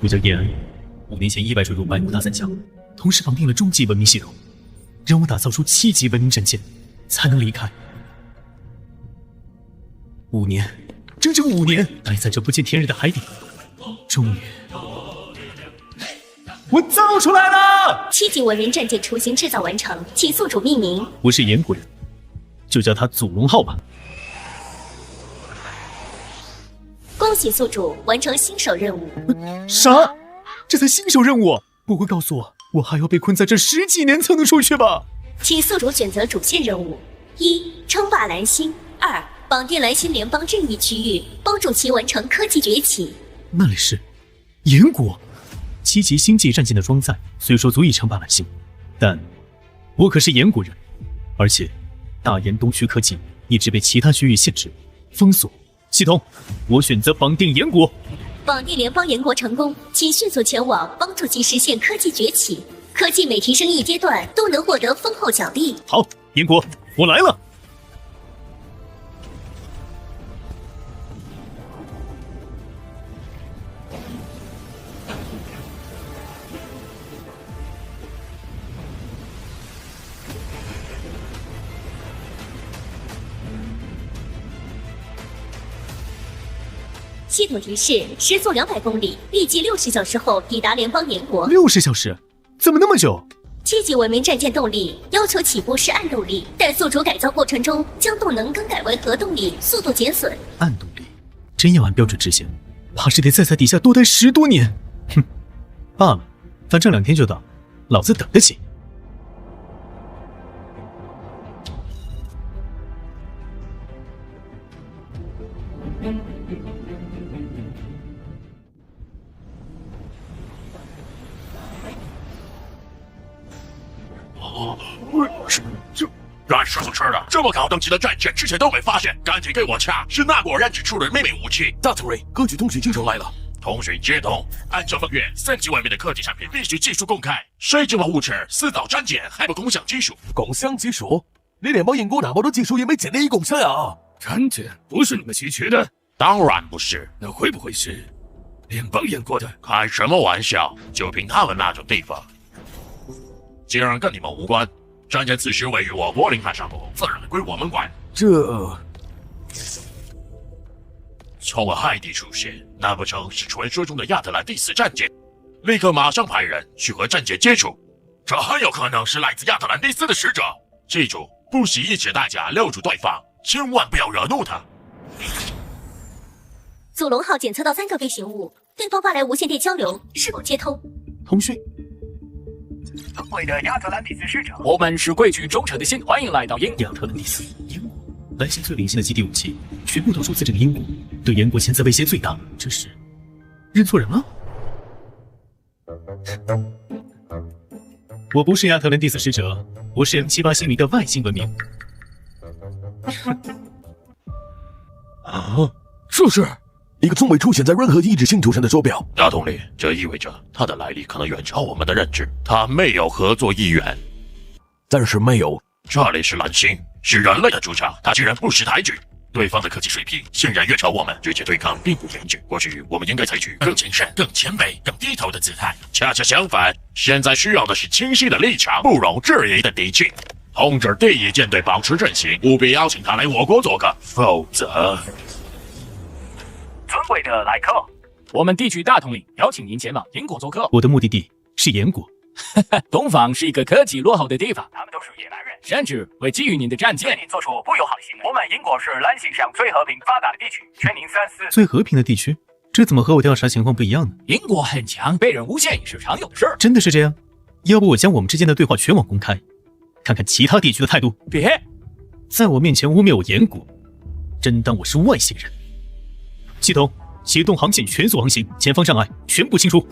我叫叶安，5年前意外坠入百慕大三角，同时绑定了终极文明系统，让我打造出7级文明战舰，才能离开。5年，整整5年，待在这不见天日的海底，终于，我造出来了！7级文明战舰雏形制造完成，请宿主命名。我是岩谷人，就叫他祖龙号吧。恭喜宿主完成新手任务。啥？这才新手任务？不会告诉我，我还要被困在这10几年才能出去吧？请宿主选择主线任务：1. 称霸蓝星；2. 绑定蓝星联邦任意区域，帮助其完成科技崛起。那里是岩谷，7级星际战舰的装载虽说足以称霸蓝星，但我可是岩谷人，而且大岩东区科技一直被其他区域限制封锁。系统，我选择绑定岩谷。绑定联邦岩国成功，请迅速前往，帮助其实现科技崛起。科技每提升1阶段，都能获得丰厚奖励。好，岩谷，我来了。系统提示：时速200公里，预计60小时后抵达联邦岩国。60小时？怎么那么久？7级文明战舰动力要求起步是暗动力，但宿主改造过程中将动能更改为核动力，速度减损。暗动力真要按标准执行，怕是得再在底下多待10多年。哼，罢了，反正2天就到，老子等得起。这干什么吃的？这么高等级的战舰之前都没发现，赶紧给我掐！是那国人制出的秘密武器。大统领，歌剧通讯京城来了。通讯接通，按照盟约，3级文明的科技产品必须技术公开。谁这么无耻，私造战舰还不共享技术？共享技术？你联邦英国那么多技术也没建立共享呀？战舰不是你们稀缺的？当然不是。那会不会是联邦英国的？开什么玩笑？就凭他们那种地方，既然跟你们无关。战舰此时位于我国领海上空，自然归我们管。从我海底出现，难不成是传说中的亚特兰蒂斯战舰？立刻马上派人去和战舰接触。这很有可能是来自亚特兰蒂斯的使者。记住，不惜一切代价留住对方，千万不要惹怒他。祖龙号检测到3个飞行物，对方发来无线电交流，是否接通？通讯。尊贵的亚特兰蒂斯使者，我们是贵剧忠诚的心，欢迎来到亚特兰蒂斯英国，蓝星最领先的基地武器全部都出自这个英国，对英国潜在威胁最大。这是认错人了？我不是亚特兰蒂斯使者，我是M78星云的外星文明。这是一个从未出现在任何一只星球上的手表。大统领，这意味着他的来历可能远超我们的认知，他没有合作意愿。但是没有。这里是蓝星，是人类的主场，他竟然不识抬举。对方的科技水平显然远超我们，直接对抗并不严峻。或许我们应该采取更谨慎、更谦卑、更低头的姿态。恰恰相反，现在需要的是清晰的立场，不容置疑的底气。通知第1舰队保持阵型，务必邀请他来我国做客，否则……尊贵的来客，我们地区大统领邀请您前往英国做客。我的目的地是岩国。东方是一个科技落后的地方，他们都是野蛮人，甚至会觊觎您的战舰，对您做出不友好的行为。我们英国是蓝星上最和平发达的地区，劝您三思。最和平的地区，这怎么和我调查情况不一样呢？英国很强，被人诬陷也是常有的事儿。真的是这样？要不我将我们之间的对话全网公开，看看其他地区的态度。别在我面前污蔑我岩谷，真当我是外星人？系统启动航线全速航行，前方障碍全部清除。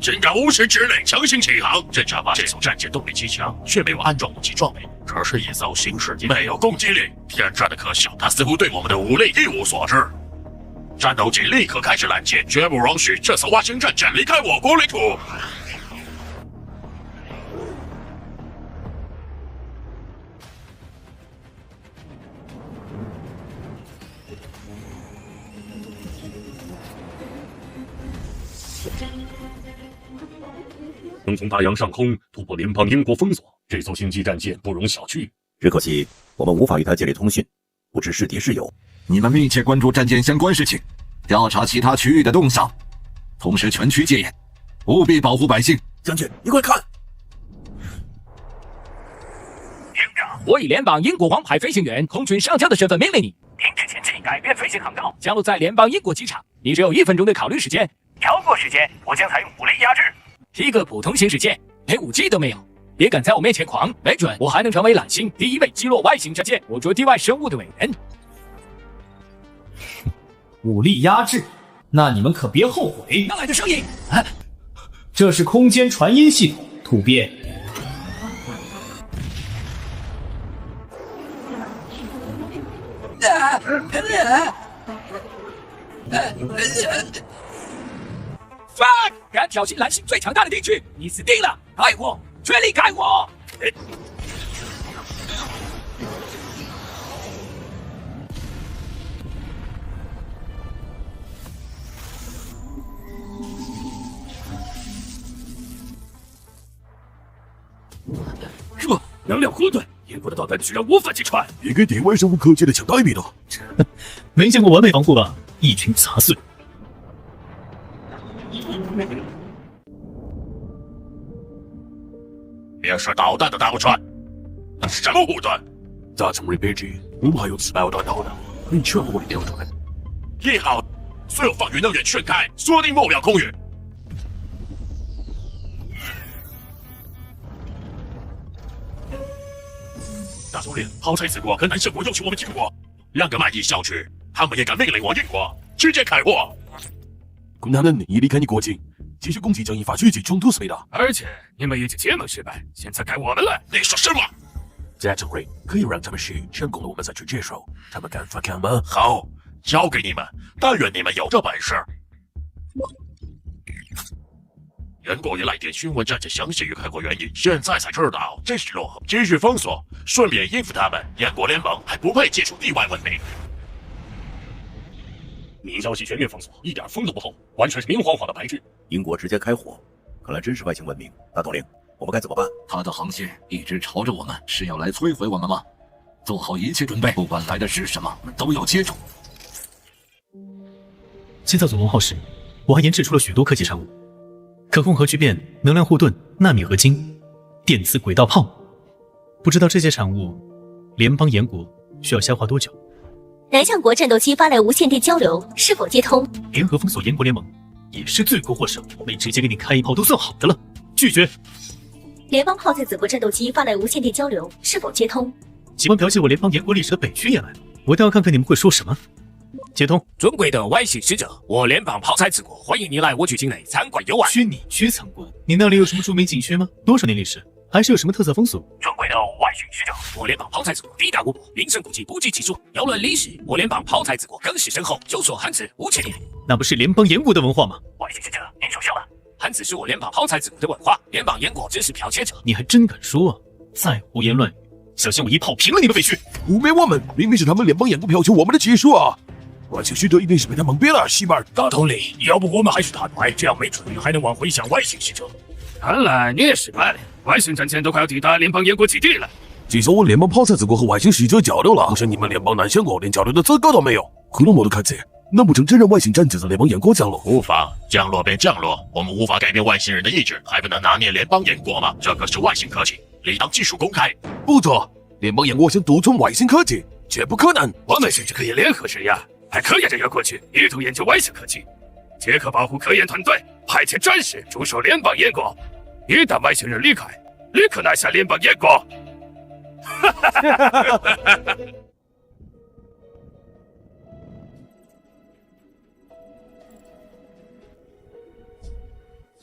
竟敢无视指令，强行起航！侦察吧，这艘战舰动力极强，却没有安装武器装备，这是一艘新世纪，没有攻击力，天真的可笑。他似乎对我们的武力一无所知。战斗机立刻开始拦截，绝不容许这艘外星战舰离开我国领土。能从大洋上空突破联邦英国封锁，这艘星际战舰不容小觑。只可惜我们无法与他建立通讯，不知是敌是友。你们密切关注战舰相关事情，调查其他区域的动向，同时全区戒严，务必保护百姓。将军，你快看！营长，我以联邦英国王牌飞行员空军上将的身份命令你停止前进，改变飞行航道，降落在联邦英国机场。你只有1分钟的考虑时间，超过时间，我将采用武力压制。一个普通行驶舰，连武器都没有，别敢在我面前狂，没准我还能成为蓝星第一位击落外星战舰、捕捉地外生物的伟人。武力压制，那你们可别后悔。哪来的声音？这是空间传音系统，突变。fuck！ 敢挑衅蓝星最强大的地区，你死定了！开火，全力开火！这能量混沌，英国的导弹居然无法击穿，也给地外生物科技的强大一笔呢。没见过完美防护吧？一群杂碎！别说导弹的打不穿，那是什么护盾？咋成为编辑？我们还有400弹头呢，你全部给丢出来。1号，所有防御能源全开，锁定目标空域。大总领，好彩子国和南圣国要求我们停火，2个卖地小区，他们也敢命令我英国直接开火。共产党一离开你国境，继续攻击将引发区域冲突之类的。而且你们已经结盟失败，现在该我们了。你说什么？这种人可以让他们是成功了，我们再去接受。他们敢反抗吗？好，交给你们，但愿你们有这本事。英国也来电询问战舰详细与开火原因，现在才知道这是落后，继续封锁，顺便应付他们。英国联盟还不配接触地外文明。明消息全面封锁，一点风都不后，完全是明晃晃的白纸。英国直接开火，看来真是外星文明。大统领，我们该怎么办？他的航线一直朝着我们，是要来摧毁我们吗？做好一切准备，不管来的是什么，我们都要接住。建造祖龙号时，我还研制出了许多科技产物，可控核聚变、能量护盾、纳米合金、电磁轨道炮。不知道这些产物，联邦严国需要消化多久？南向国战斗机发来无线电交流，是否接通？联合封锁严国联盟，也是罪魁祸首，没直接给你开一炮都算好的了。拒绝。联邦炮在子国战斗机发来无线电交流，是否接通？喜欢剽窃我联邦严国历史的北区也来了，我倒要看看你们会说什么。接通。尊贵的外星使者，我联邦炮材子国欢迎你来我局境内参观游玩。去你区参观？你那里有什么著名景区吗？多少年历史？还是有什么特色风俗？尊贵的外星使者，我联邦炮材子国地大物博，名胜古迹不计其数。要论历史，我联邦炮材子国更是深厚，就说汉字5000年。那不是联邦严国的文化吗？外星使者，您受伤了。汉字是我联邦炮材子国的文化，联邦严国只是剽窃者。你还真敢说啊！再胡言乱语，小心我一炮平了你们匪区！污蔑我们，明明是他们联邦严国剽窃我们的技术啊！外星使者一定是被他蒙蔽了，西门。大统领，要不我们还是打牌，这样没准还能挽回一下外星使者。看来你也失败了，外星战舰都快要抵达联邦严国基地了。据说我联邦炮材子国和外星使者交流了，可是你们联邦南向国连交流的资格都没有。克隆莫的看起，难不成真让外星战舰在联邦严国降落？无法，降落便降落，我们无法改变外星人的意志，还不能拿捏联邦严国吗？这可是外星科技，理当技术公开。不错，联邦严国想独存外星科技，绝不可能。我们甚至可以联合施压，派科研人员过去，一同研究外星科技。捷克保护科研团队，派遣战士驻守联邦严国。一旦外星人离开，立刻拿下联邦严国。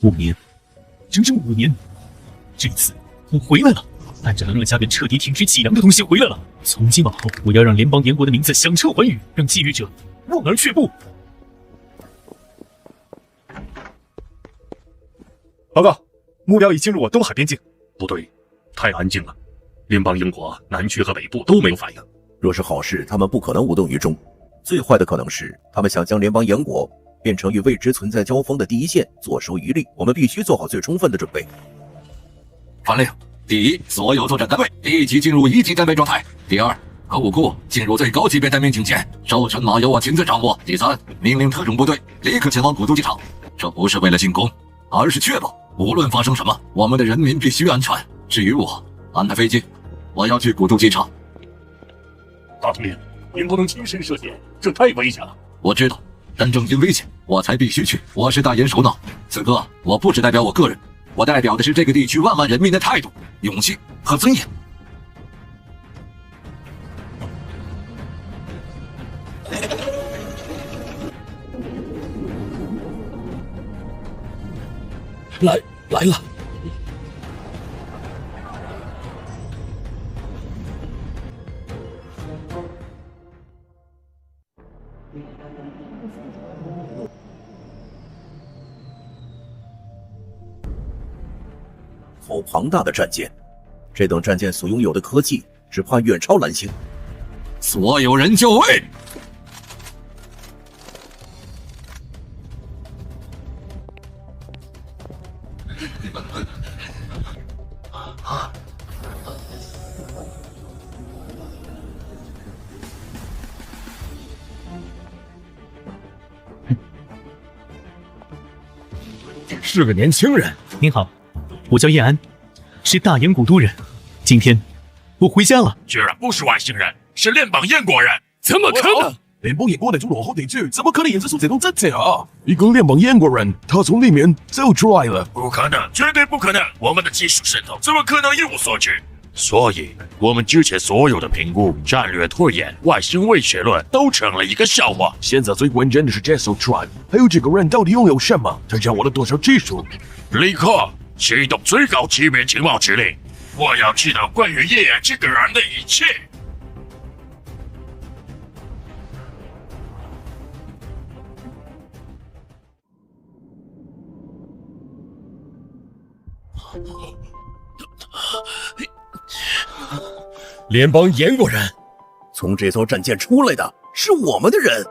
5年，整整5年，这次我回来了，带着能量家园彻底停止脊梁的东西回来了。从今往后，我要让联邦严国的名字响彻寰宇，让觊觎者望而却步。报告，目标已进入我东海边境。不对，太安静了，联邦英国南区和北部都没有反应。若是好事，他们不可能无动于衷；最坏的可能是，他们想将联邦严国变成与未知存在交锋的第一线，坐收渔利。我们必须做好最充分的准备。传令：第一，所有作战单位立即进入1级战备状态；第二，核武库进入最高级别待命警戒，授权码由我亲自掌握；第三，命令特种部队立刻前往古都机场。这不是为了进攻，而是确保无论发生什么，我们的人民必须安全。至于我，安排飞机，我要去古都机场。大统领，您不能亲身涉险，这太危险了。我知道，但正因危险，我才必须去。我是大言首脑，此刻我不只代表我个人，我代表的是这个地区万万人民的态度、勇气和尊严。来了。好庞大的战舰，这等战舰所拥有的科技，只怕远超蓝星。所有人就位！是个年轻人。您好，我叫叶安，是大研古都人。今天我回家了。居然不是外星人，是联邦燕国人，怎么可能？联邦燕国那种落后地区，怎么可能演出这种战舰啊？一个联邦燕国人，他从里面走出来了。不可能，绝对不可能！我们的技术渗透，怎么可能一无所知？所以，我们之前所有的评估、战略拖延、外星威胁论都成了一个笑话。现在最关键的是这艘船，还有这个人到底拥有什么？他掌握了多少技术？立刻启动最高级别情报指令！我要知道关于叶安这个人的一切。联邦燕国人，从这艘战舰出来的是我们的人。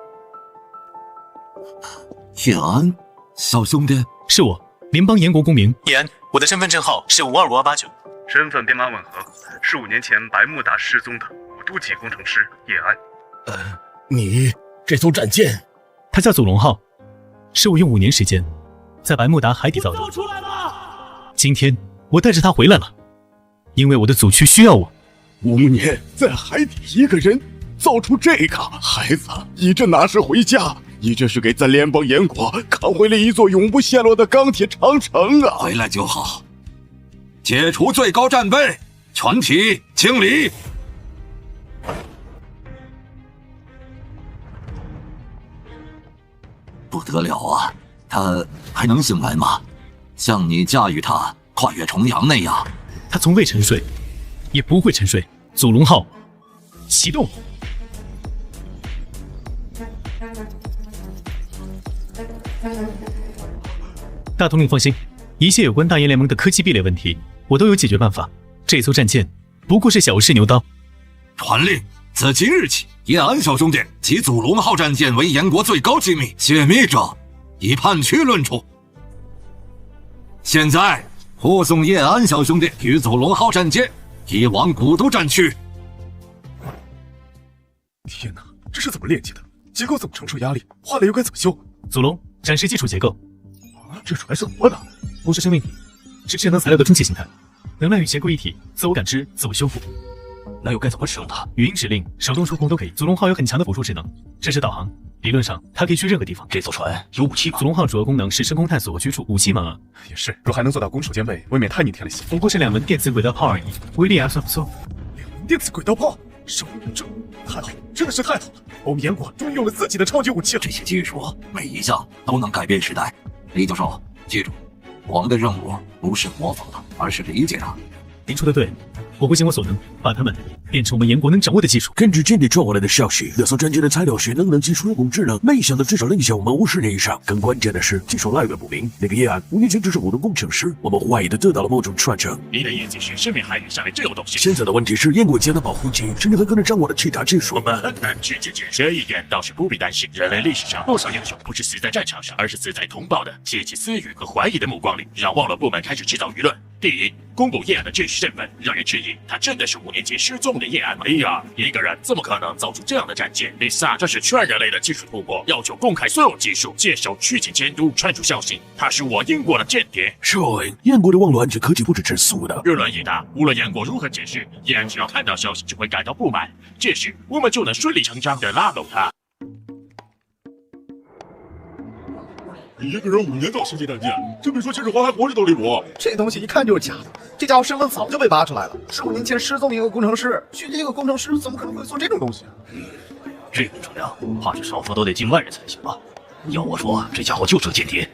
叶安，小兄弟，是我，联邦燕国公民叶安，我的身份证号是525289，身份编码吻合，15年前百慕达失踪的古都级工程师叶安。你这艘战舰，它叫祖龙号，是我用5年时间在百慕达海底造的。今天我带着它回来了，因为我的祖区需要我。5年在海底一个人造出这个孩子，你这哪是回家？你这是给咱联邦燕国扛回了一座永不陷落的钢铁长城啊！回来就好。解除最高战备，全体清理。不得了啊！他还能醒来吗？像你驾驭他跨越重洋那样。他从未沉睡，也不会沉睡。祖龙号启动。大统领放心，一切有关大燕联盟的科技壁垒问题，我都有解决办法。这艘战舰不过是小试牛刀。传令，自今日起，叶安小兄弟及祖龙号战舰为燕国最高机密，泄密者以叛区论处。现在护送叶安小兄弟与祖龙号战舰移往古都战区。天哪，这是怎么炼级的？结构怎么承受压力？坏了又该怎么修？祖龙展示基础结构。这船是活的，不是生命体，是智能材料的充气形态，能量与结构一体，自我感知、自我修复。那又该怎么使用它？语音指令、手动触控都可以。祖龙号有很强的辅助智能，支持导航。理论上，它可以去任何地方。这艘船有武器吗？祖龙号主要功能是深空探索和居住，武器吗？也是，若还能做到攻守兼备，未免太逆天了些。不过是2门电子轨道炮而已，威力还算不错。2门电子轨道炮，生命者，太好了，真的是太好了！我们燕国终于有了自己的超级武器了。这些技术每一项都能改变时代。李教授，记住，我们的任务不是模仿它，而是理解它。您说的对，我会尽我所能把它们变成我们燕国能掌握的技术。根据间谍传回来的消息，那艘战舰的材料是能技术人工智能，没想到至少领先我们50年以上。更关键的是，技术来源不明。那个叶安5年前只是普通工程师，我们怀疑的得到了某种传承。你的意思是身边海域上面这种东西？现在的问题是，燕国建的保护机，甚至很可能掌握了其他技术。我们很难去解决这一点，倒是不必担心。人类历史上不少英雄不是死在战场上，而是死在同胞的窃窃私语和怀疑的目光里，让网络部门开始制造舆论。第一，公布叶安的真实身份，让人质疑他真的是5年前失踪的叶安吗？第二，一个人怎么可能造出这样的战舰？第三，这是全人类的技术突破，要求公开所有技术，接受区境监督，传出消息，他是我英国的间谍。是，燕国的网络安全科技不是吃素的。舆论一大，无论燕国如何解释，叶安只要看到消息就会感到不满，届时我们就能顺理成章地拉拢他。一个人5年造星际战舰，这比说秦始皇还活着都离谱。这东西一看就是假的，这家伙身份早就被扒出来了，15年前失踪的一个工程师，虚拟一个工程师怎么可能会做这种东西？这工程量，怕是少说都得近万人才行吧？要我说，这家伙就是个间谍。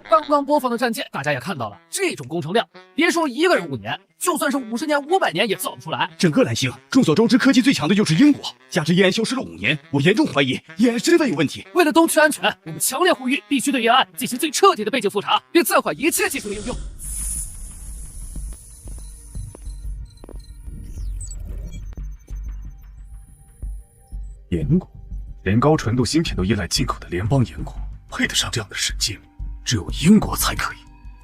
刚刚播放的战舰，大家也看到了，这种工程量，别说一个人5年，就算是50年、500年也造不出来。整个蓝星，众所周知，科技最强的就是英国，加之叶安消失了5年，我严重怀疑叶安身份有问题。为了东区安全，我们强烈呼吁，必须对叶安进行最彻底的背景复查，并暂缓一切技术的应用。燕国连高纯度芯片都依赖进口的联邦燕国，配得上这样的世界吗？只有英国才可以，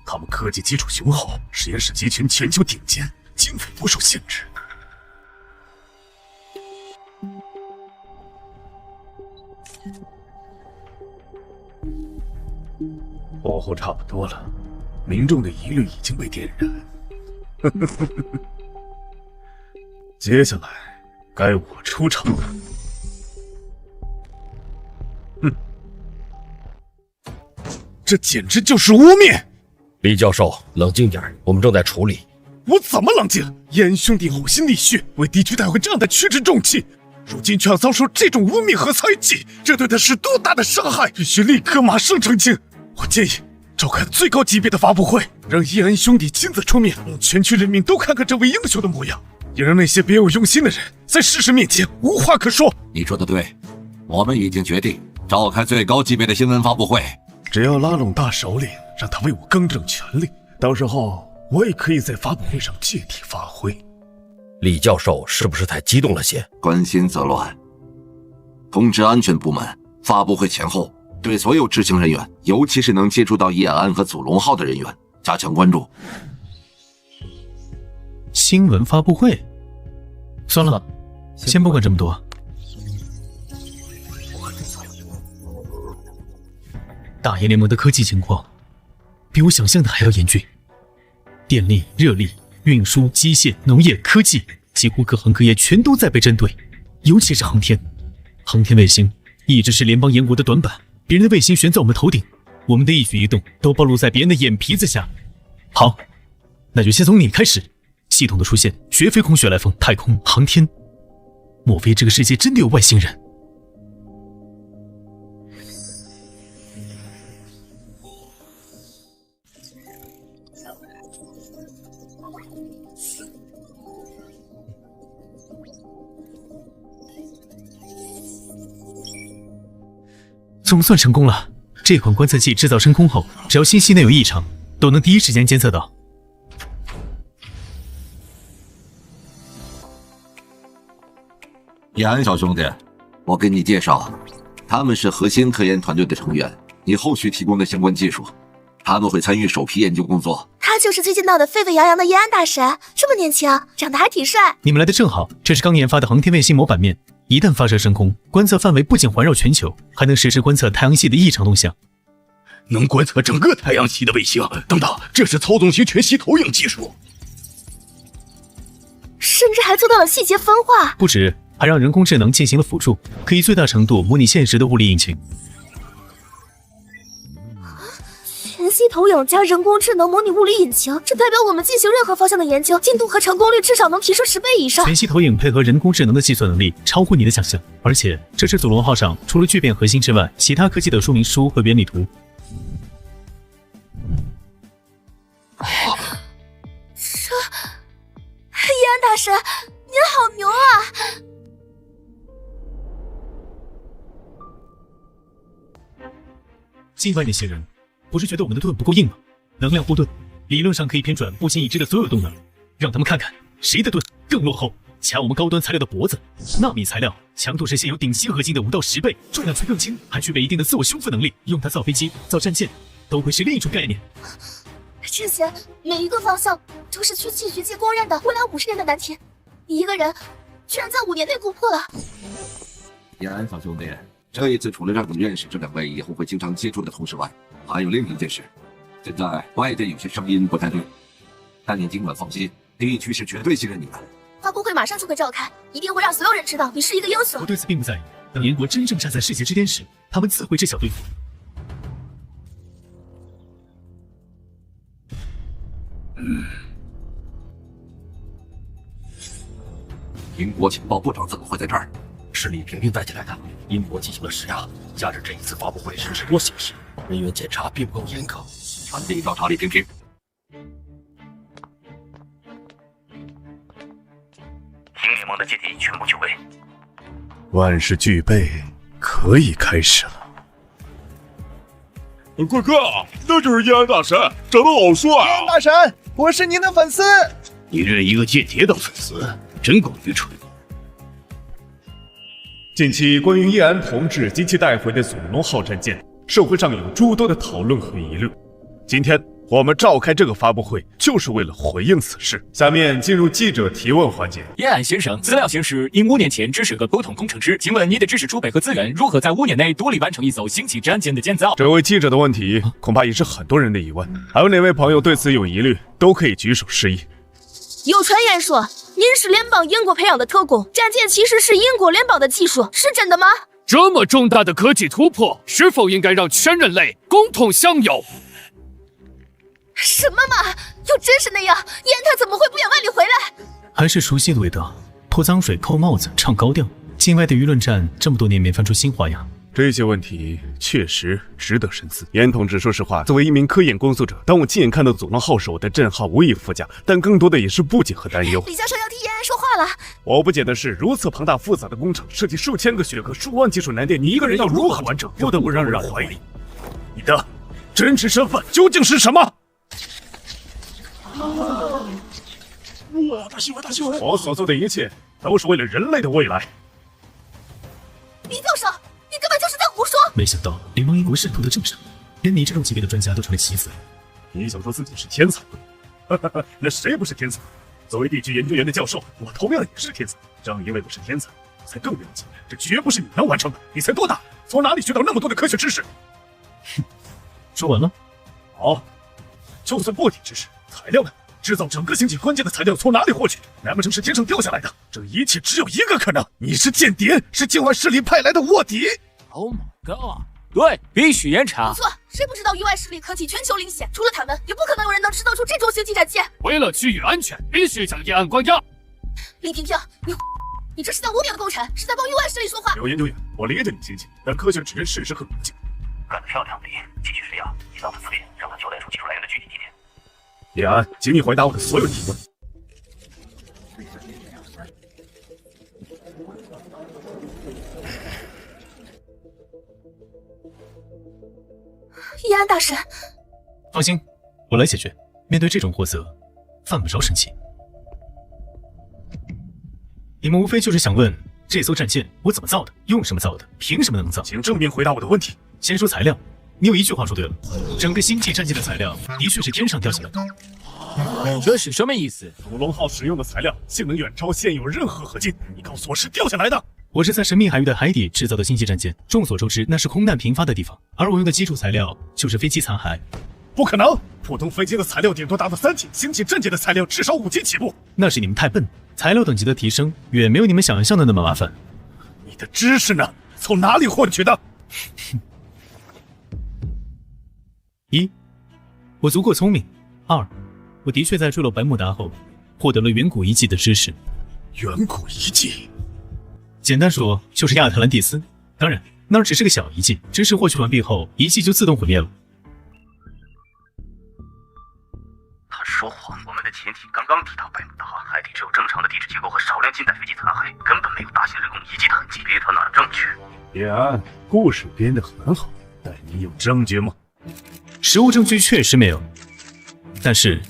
他们科技基础雄厚，实验室集群全球顶尖，经费不受限制。火候差不多了，民众的疑虑已经被点燃。接下来该我出场了。这简直就是污蔑！李教授，冷静点，我们正在处理。我怎么冷静？燕兄弟呕心沥血，为敌区带回这样的屈指重器，如今却要遭受这种污蔑和猜忌，这对他是多大的伤害！必须立刻马上澄清。我建议召开最高级别的发布会，让叶恩兄弟亲自出面，让全区人民都看看这位英雄的模样，也让那些别有用心的人在事实面前无话可说。你说的对，我们已经决定召开最高级别的新闻发布会。只要拉拢大首领，让他为我更正权力，到时候我也可以在发布会上借题发挥。李教授是不是太激动了些？关心则乱。通知安全部门，发布会前后对所有执行人员，尤其是能接触到叶安和祖龙号的人员加强关注。新闻发布会，算了，先不管这么多。大燕联盟的科技情况比我想象的还要严峻，电力、热力、运输、机械、农业、科技，几乎各行各业全都在被针对，尤其是航天。航天卫星一直是联邦燕国的短板，别人的卫星悬在我们头顶，我们的一举一动都暴露在别人的眼皮子下。好，那就先从你开始。系统的出现绝非空穴来风，太空航天，莫非这个世界真的有外星人？总算成功了。这款观测器制造升空后，只要信息内有异常，都能第一时间监测到。叶安小兄弟，我给你介绍，他们是核心科研团队的成员，你后续提供的相关技术，他们会参与首批研究工作。他就是最近闹得沸沸扬扬的叶安大神，这么年轻，长得还挺帅。你们来的正好，这是刚研发的航天卫星模板面，一旦发射升空，观测范围不仅环绕全球，还能实时观测太阳系的异常动向。能观测整个太阳系的卫星，等等，这是操纵型全息投影技术，甚至还做到了细节分化。不止，还让人工智能进行了辅助，可以最大程度模拟现实的物理引擎。全息投影加人工智能模拟物理引擎，这代表我们进行任何方向的研究，进度和成功率至少能提升10倍以上。全息投影配合人工智能的计算能力超乎你的想象，而且这是祖龙号上除了聚变核心之外，其他科技的说明书和原理图。安大神，您好牛啊！境外那些人不是觉得我们的盾不够硬吗？能量护盾理论上可以偏转不显已知的所有动能，让他们看看谁的盾更落后，掐我们高端材料的脖子。纳米材料强度是现有顶级合金的5到10倍，重量却更轻，还具备一定的自我修复能力，用它造飞机、造战舰都会是另一种概念。之前每一个方向都是去气学界公认的未来50年的难题，你一个人居然在5年内攻破了。延安小兄弟，这一次除了让你认识这2位以后会经常接触的同事外，还有另一件事。现在外界有些声音不太对，但您尽管放心，地区是绝对信任你们。发布会马上就会召开，一定会让所有人知道你是一个英雄。我对此并不在意，等燕国真正站在世界之巅时，他们自会知晓对付。英国情报部长怎么会在这儿？是李萍萍带进来的。英国进行了施压，加之这一次发布会声势多显示，人员检查并不够严格，传令调查李萍萍。新联盟的基地全部就位，万事俱备，可以开始了。快看，那就是叶安大神，长得好帅啊！叶安大神，我是您的粉丝。你认一个间谍当粉丝，真够愚蠢。近期关于叶安同志及其带回的祖龙号战舰，社会上有诸多的讨论和议论。今天我们召开这个发布会，就是为了回应此事。下面进入记者提问环节。叶安先生，资料显示，您5年前只是个普通工程师，请问你的知识储备和资源如何在5年内独立完成一艘星际战舰的建造？这位记者的问题，恐怕也是很多人的疑问。还有哪位朋友对此有疑虑，都可以举手示意。有传言说您是联邦英国培养的特工，战舰其实是英国联邦的技术，是真的吗？这么重大的科技突破，是否应该让全人类共同享有？什么嘛！要真是那样，燕他怎么会不远万里回来？还是熟悉的味道，泼脏水、扣帽子、唱高调。境外的舆论战这么多年没翻出新花样。这些问题确实值得深思。严同志，说实话，作为一名科研工作者，当我亲眼看到祖龙号手的震撼，无以复加，但更多的也是不解和担忧。李教授要替燕安说话了。我不解的是，如此庞大复杂的工程，涉及数千个学科、数万技术难点，你一个人要如何完成，不得不让人怀疑你的真实身份究竟是什么？大新闻！我所做的一切都是为了人类的未来。李教授，你根本就是在胡说！没想到联邦英国渗透的这么深，连你这种级别的专家都成了棋子。你想说自己是天才？那谁不是天才？作为地区研究员的教授，我同样也是天才。正因为我是天才，才更了解这绝不是你能完成的。你才多大？从哪里学到那么多的科学知识？哼，说完了。好，就算不提知识，材料呢？制造整个星际关键的材料从哪里获取？难不成是天上掉下来的？这一切只有一个可能：你是间谍，是境外势力派来的卧底。Oh my god！ 对，必须严查。不错，谁不知道域外势力科技全球领先？除了他们，也不可能有人能制造出这种星际战舰。为了区域安全，必须将叶安关押。李萍萍，你这是在污蔑工程，是在帮域外势力说话。有研究员，我理解你心情，但科学只认事实和逻辑。干得漂亮，李，继续施压，引导他自辩，让他交代出技术来源的具体地点。叶安，请你回答我的所有提问。叶安大神，放心，我来解决。面对这种货色，犯不着生气。你们无非就是想问这艘战舰我怎么造的，用什么造的，凭什么能造？请正面回答我的问题。先说材料，你有一句话说对了，整个星际战舰的材料的确是天上掉下来的。这是什么意思？祖龙号使用的材料性能远超现有任何合金，你告诉我是掉下来的？我是在神秘海域的海底制造的星际战舰，众所周知，那是空难频发的地方，而我用的基础材料就是飞机残骸。不可能，普通飞机的材料顶多达到3级，星际战舰的材料至少5级起步。那是你们太笨，材料等级的提升远没有你们想象的那么麻烦。你的知识呢？从哪里获取的？1. 我足够聪明。2. 我的确在坠落百慕达后获得了远古遗迹的知识。远古遗迹？简单说就是亚特兰蒂斯，当然那儿只是个小遗迹，知识获取完毕后，遗迹就自动毁灭了。他说谎！我们的潜艇刚刚抵达百慕大，海底只有正常的地质结构和少量近代飞机残骸，根本没有大型人工遗迹的痕迹。别他哪正确？叶安，故事编得很好，但你有证据吗？实物证据确实没有，但是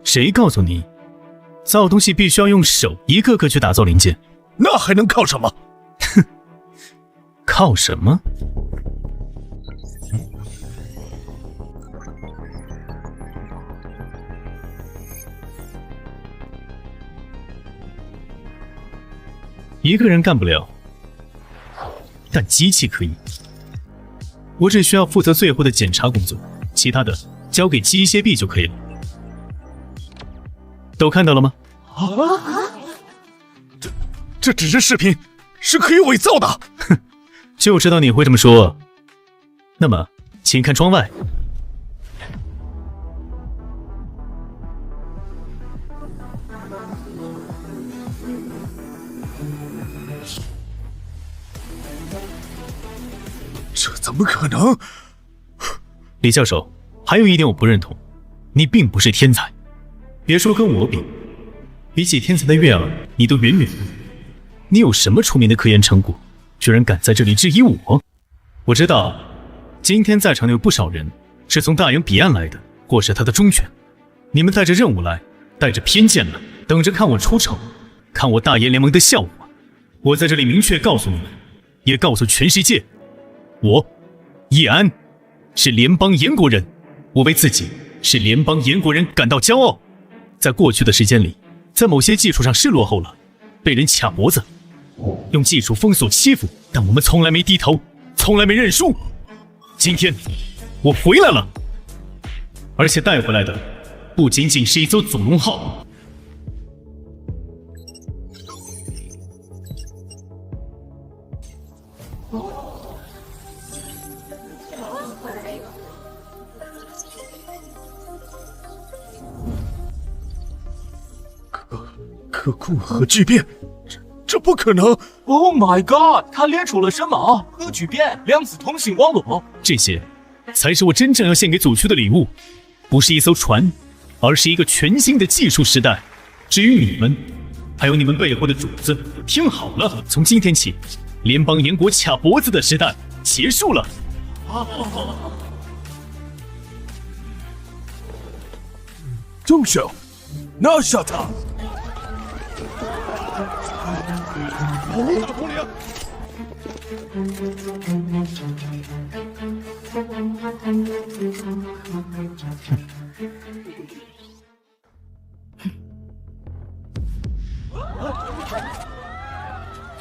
谁告诉你，造东西必须要用手一个个去打造零件？那还能靠什么？哼，靠什么？一个人干不了，但机器可以。我只需要负责最后的检查工作，其他的交给机械臂就可以了。都看到了吗？这只是视频，是可以伪造的。哼，就知道你会这么说。那么，请看窗外。这怎么可能？李教授，还有一点我不认同，你并不是天才，别说跟我比，比起天才的月儿，你都远远不如。你有什么出名的科研成果，居然敢在这里质疑我？我知道，今天在场的有不少人是从大洋彼岸来的，或是他的忠犬。你们带着任务来，带着偏见来，等着看我出丑，看我大研联盟的笑话。我在这里明确告诉你们，也告诉全世界。我，叶安，是联邦延国人，我为自己是联邦延国人感到骄傲。在过去的时间里，在某些技术上是落后了，被人卡脖子，用技术封锁欺负，但我们从来没低头，从来没认输。今天，我回来了，而且带回来的不仅仅是一艘左龙号。可控核聚变，这不可能 ！Oh my god！ 他列出了什么？核聚变、量子通信网络，这些才是我真正要献给祖区的礼物，不是一艘船，而是一个全新的技术时代。至于你们，还有你们背后的主子，听好了，从今天起，联邦延国卡脖子的时代结束了。住手！拿下他！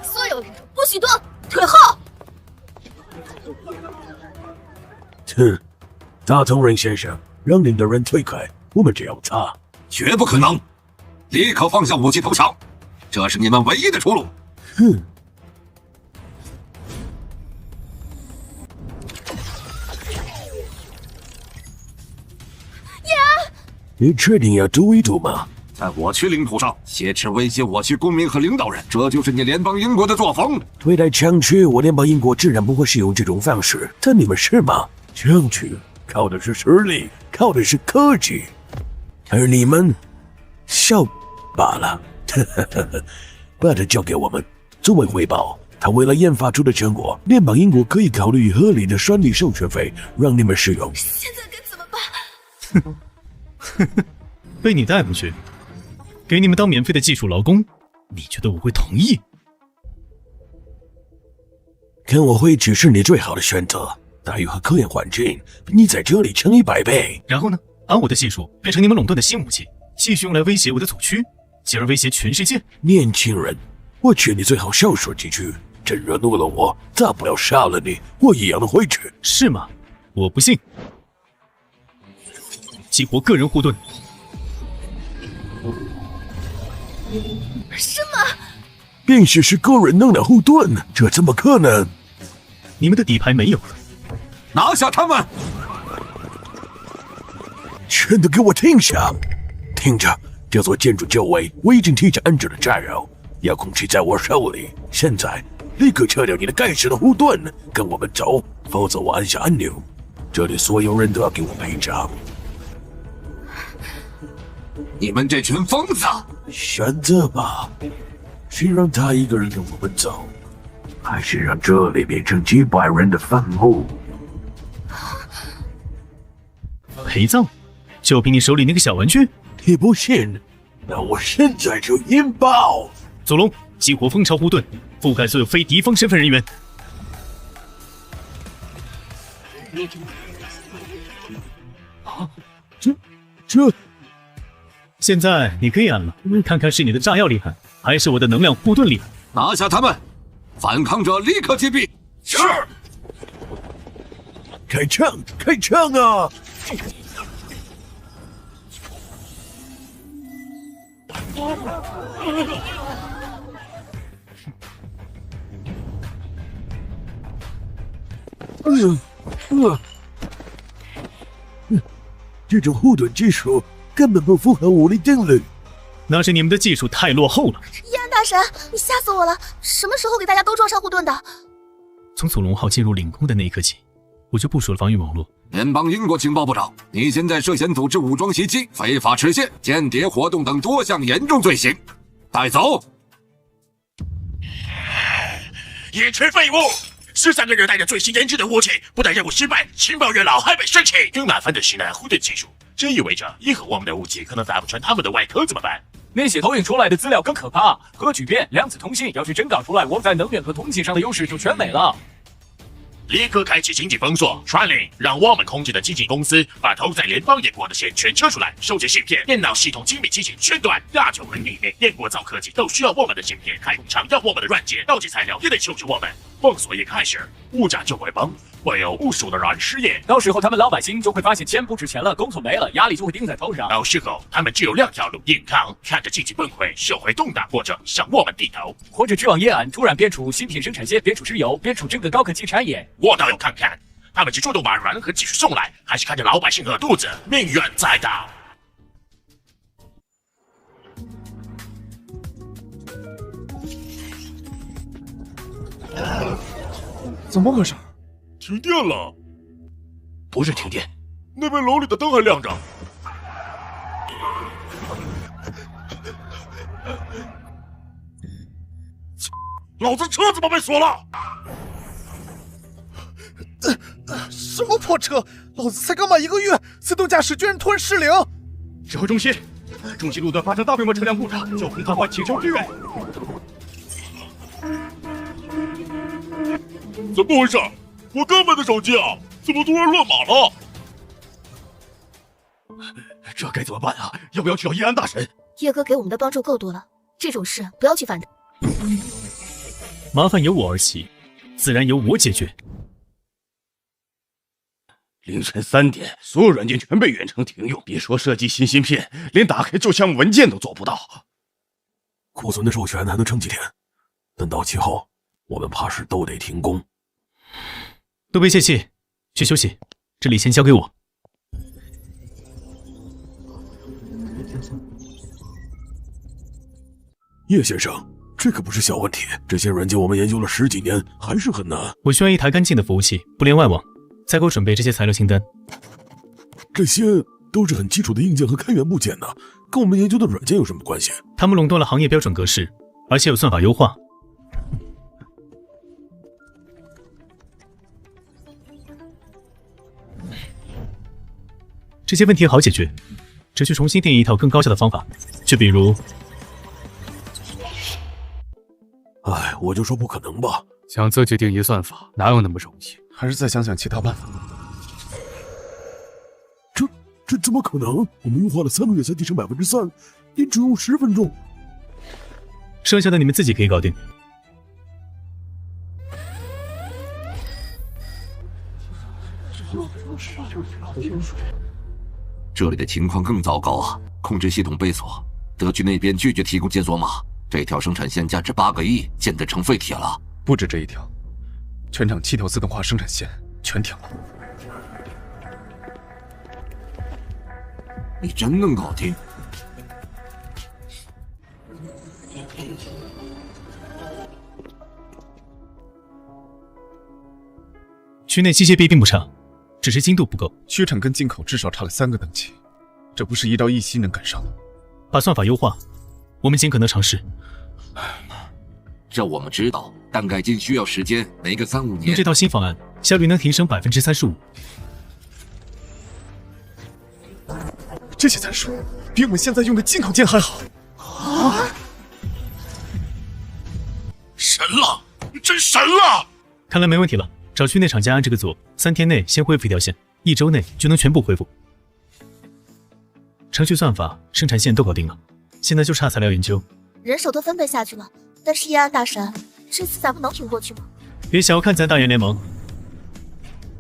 所有人不许动，退后！大同仁先生，让您的人退开，我们只要他。绝不可能！立刻放下武器投降，这是你们唯一的出路。哼！你确定要赌一赌吗？在我区领土上挟持威胁我区公民和领导人，这就是你联邦英国的作风。对待强区，我联邦英国自然不会使用这种方式，但你们是吗？强区靠的是实力，靠的是科技，而你们笑罢了。把它交给我们，作为回报，他为了研发出的成果，联邦英国可以考虑合理的专利授权费让你们使用。现在该怎么办？被你带回去，给你们当免费的技术劳工，你觉得我会同意？跟我回去是你最好的选择，待遇和科研环境比你在这里强100倍。然后呢？把我的技术变成你们垄断的新武器，继续用来威胁我的祖区，进而威胁全世界。年轻人，我劝你最好少说几句，真惹怒了我，大不了杀了你，我一样能回去。是吗？我不信。激活个人护盾。什么？便是个人能量护盾，这怎么可能？你们的底牌没有了，拿下他们！全都给我停下！听着，这座建筑周围我已经提前安置了炸药，遥控器在我手里。现在立刻撤掉你的该死的护盾，跟我们走，否则我按下按钮，这里所有人都要给我赔偿。你们这群疯子！选择吧，是让他一个人跟我们走，还是让这里变成几百人的坟墓？陪葬？就凭你手里那个小玩具？你不信？那我现在就引爆！左龙，激活蜂巢护盾，覆盖所有非敌方身份人员。啊，这……现在你可以按了，看看是你的炸药厉害，还是我的能量护盾厉害。拿下他们！反抗者立刻击毙！是。开枪！开枪啊！这种护盾技术根本不符合物理定律。那是你们的技术太落后了。叶安大神，你吓死我了！什么时候给大家都装上护盾的？从左龙号进入领空的那一刻起，我就部署了防御网络。联邦英国情报部长，你现在涉嫌组织武装袭击、非法持械、间谍活动等多项严重罪行，带走。一群废物！13个人带着最新研制的武器，不但任务失败，情报月老还被申请。更麻烦的是呢，护盾技术，这意味着以后我们的武器可能打不穿他们的外壳，怎么办？那些投影出来的资料更可怕，核聚变、量子通信，要是真搞出来，我们在能源和通信上的优势就全没了。立刻开启经济封锁，传令让我们控制的基金公司把投在联邦燕国的钱全撤出来，收集芯片、电脑系统精密机型全断。大球文里面，燕国造科技都需要我们的芯片，开工厂要我们的软件，高级材料也得求助我们。封锁一开始，物价就会崩，会有无数的人失业，到时候他们老百姓就会发现钱不值钱了，工作没了，压力就会顶在头上。到时候他们只有2条路：硬扛，看着经济崩溃、社会动荡，或者向我们低头，或者指望叶安突然变出芯片生产线，变出石油，变出整个高科技产业。我倒要看看，他们是主动把人和技术送来，还是看着老百姓饿肚子，命运在大。怎么回事？停电了！不是停电，那边楼里的灯还亮着。老子车怎么被锁了？什么破车？老子才刚满1个月，自动驾驶居然突然失灵！指挥中心，中西路段发生大规模车辆故障，交通瘫痪，请求支援。怎么回事？我刚买的手机啊，怎么突然乱码了？这该怎么办啊？要不要去找叶安大神？叶哥给我们的帮助够多了，这种事不要去烦他。麻烦由我而起，自然由我解决。凌晨3点，所有软件全被远程停用，别说设计新芯片，连打开旧箱文件都做不到。库存的授权还能撑几天，等到期后，我们怕是都得停工。都别泄气，去休息，这里先交给我。叶先生，这可不是小问题，这些软件我们研究了10几年，还是很难。我需要一台干净的服务器，不连外网，再给我准备这些材料清单。这些都是很基础的硬件和开源部件呢，跟我们研究的软件有什么关系？他们垄断了行业标准格式，而且有算法优化。这些问题好解决，只需重新定义一套更高效的方法，就比如……哎，我就说不可能吧。想自己定义算法，哪有那么容易？还是再想想其他办法。这怎么可能？我们优化了3个月才提升3%，也只用10分钟。剩下的你们自己可以搞定。这里的情况更糟糕啊！控制系统被锁，德局那边拒绝提供解锁码，这条生产线价值8个亿，建得成废铁了。不止这一条，全场7条自动化生产线全停了。你真能搞定？区内机械臂并不差，只是精度不够。区产跟进口至少差了3个等级，这不是依照一息能赶上的。把算法优化，我们尽可能尝试。这我们知道，但改进需要时间，没个3-5年。用这套新方案，效率能提升35%。这些参数比我们现在用的进口件还好。啊！神了，真神了！看来没问题了，找区内厂家按这个做，3天内先恢复一条线，1周内就能全部恢复。程序、算法、生产线都搞定了，现在就差材料研究。人手都分配下去了，但是叶安大神，这次咱们能挺过去吗？别小看咱大元联盟，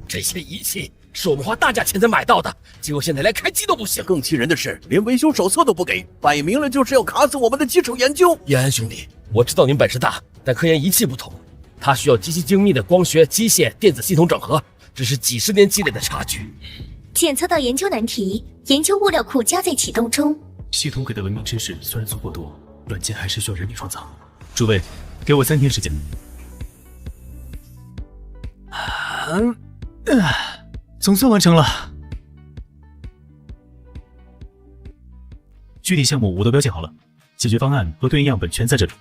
这些仪器是我们花大价钱才买到的，结果现在连开机都不行。更气人的是，连维修手册都不给，摆明了就是要卡死我们的基础研究。叶安兄弟，我知道您本事大，但科研仪器不同，它需要极其精密的光学、机械、电子系统整合，这是几十年积累的差距。检测到研究难题，研究物料库将在启动中。系统给的文明知识虽然足够多，软件还是需要人力创造。诸位，给我3天时间。总算完成了。具体项目我都标记好了，解决方案和对应样本全在这里。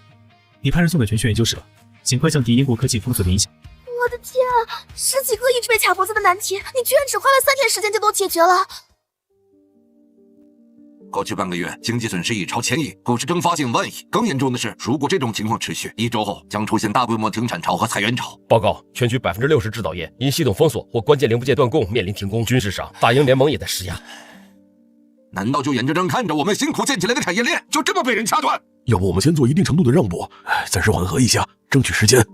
你派人送给全区研究室了，尽快降低英国科技封锁的影响。我的天啊，10几个一直被卡脖子的难题，你居然只花了3天时间就都解决了！过去半个月，经济损失已超1000亿，股市蒸发近万亿。更严重的是，如果这种情况持续，1周后将出现大规模停产潮和裁员潮。报告，全区60%制造业因系统封锁或关键零部件断供面临停工。军事上，大英联盟也在施压。难道就眼睁睁看着我们辛苦建起来的产业链就这么被人掐断？要不我们先做一定程度的让步，暂时缓和一下，争取时间。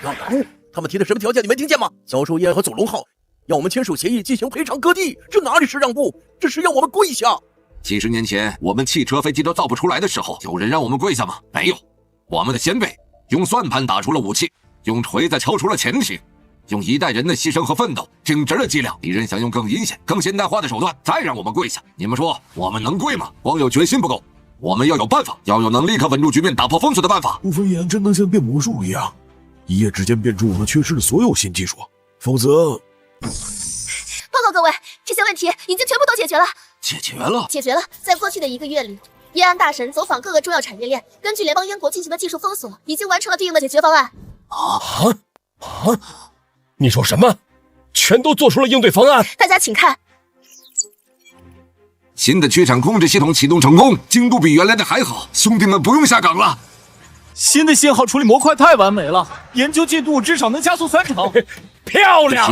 让步？他们提的什么条件你没听见吗？销售业和左龙号要我们签署协议进行赔偿割地，这哪里是让步，这是要我们跪下。几十年前，我们汽车、飞机都造不出来的时候，有人让我们跪下吗？没有。我们的先辈用算盘打出了武器，用锤子敲出了潜艇，用一代人的牺牲和奋斗挺直了脊梁。敌人想用更阴险、更现代化的手段再让我们跪下，你们说我们能跪吗？光有决心不够，我们要有办法，要有能立刻稳住局面、打破封锁的办法。部分眼真能像变魔术一样，一夜之间变出我们缺失的所有新技术，否则……报告各位，这些问题已经全部都解决了。解决了？解决了。在过去的1个月里，叶安大神走访各个重要产业链，根据联邦英国进行的技术封锁，已经完成了对应的解决方案。你说什么？全都做出了应对方案？大家请看。新的区场控制系统启动成功，精度比原来的还好，兄弟们不用下岗了。新的信号处理模块太完美了，研究进度至少能加速3成。漂亮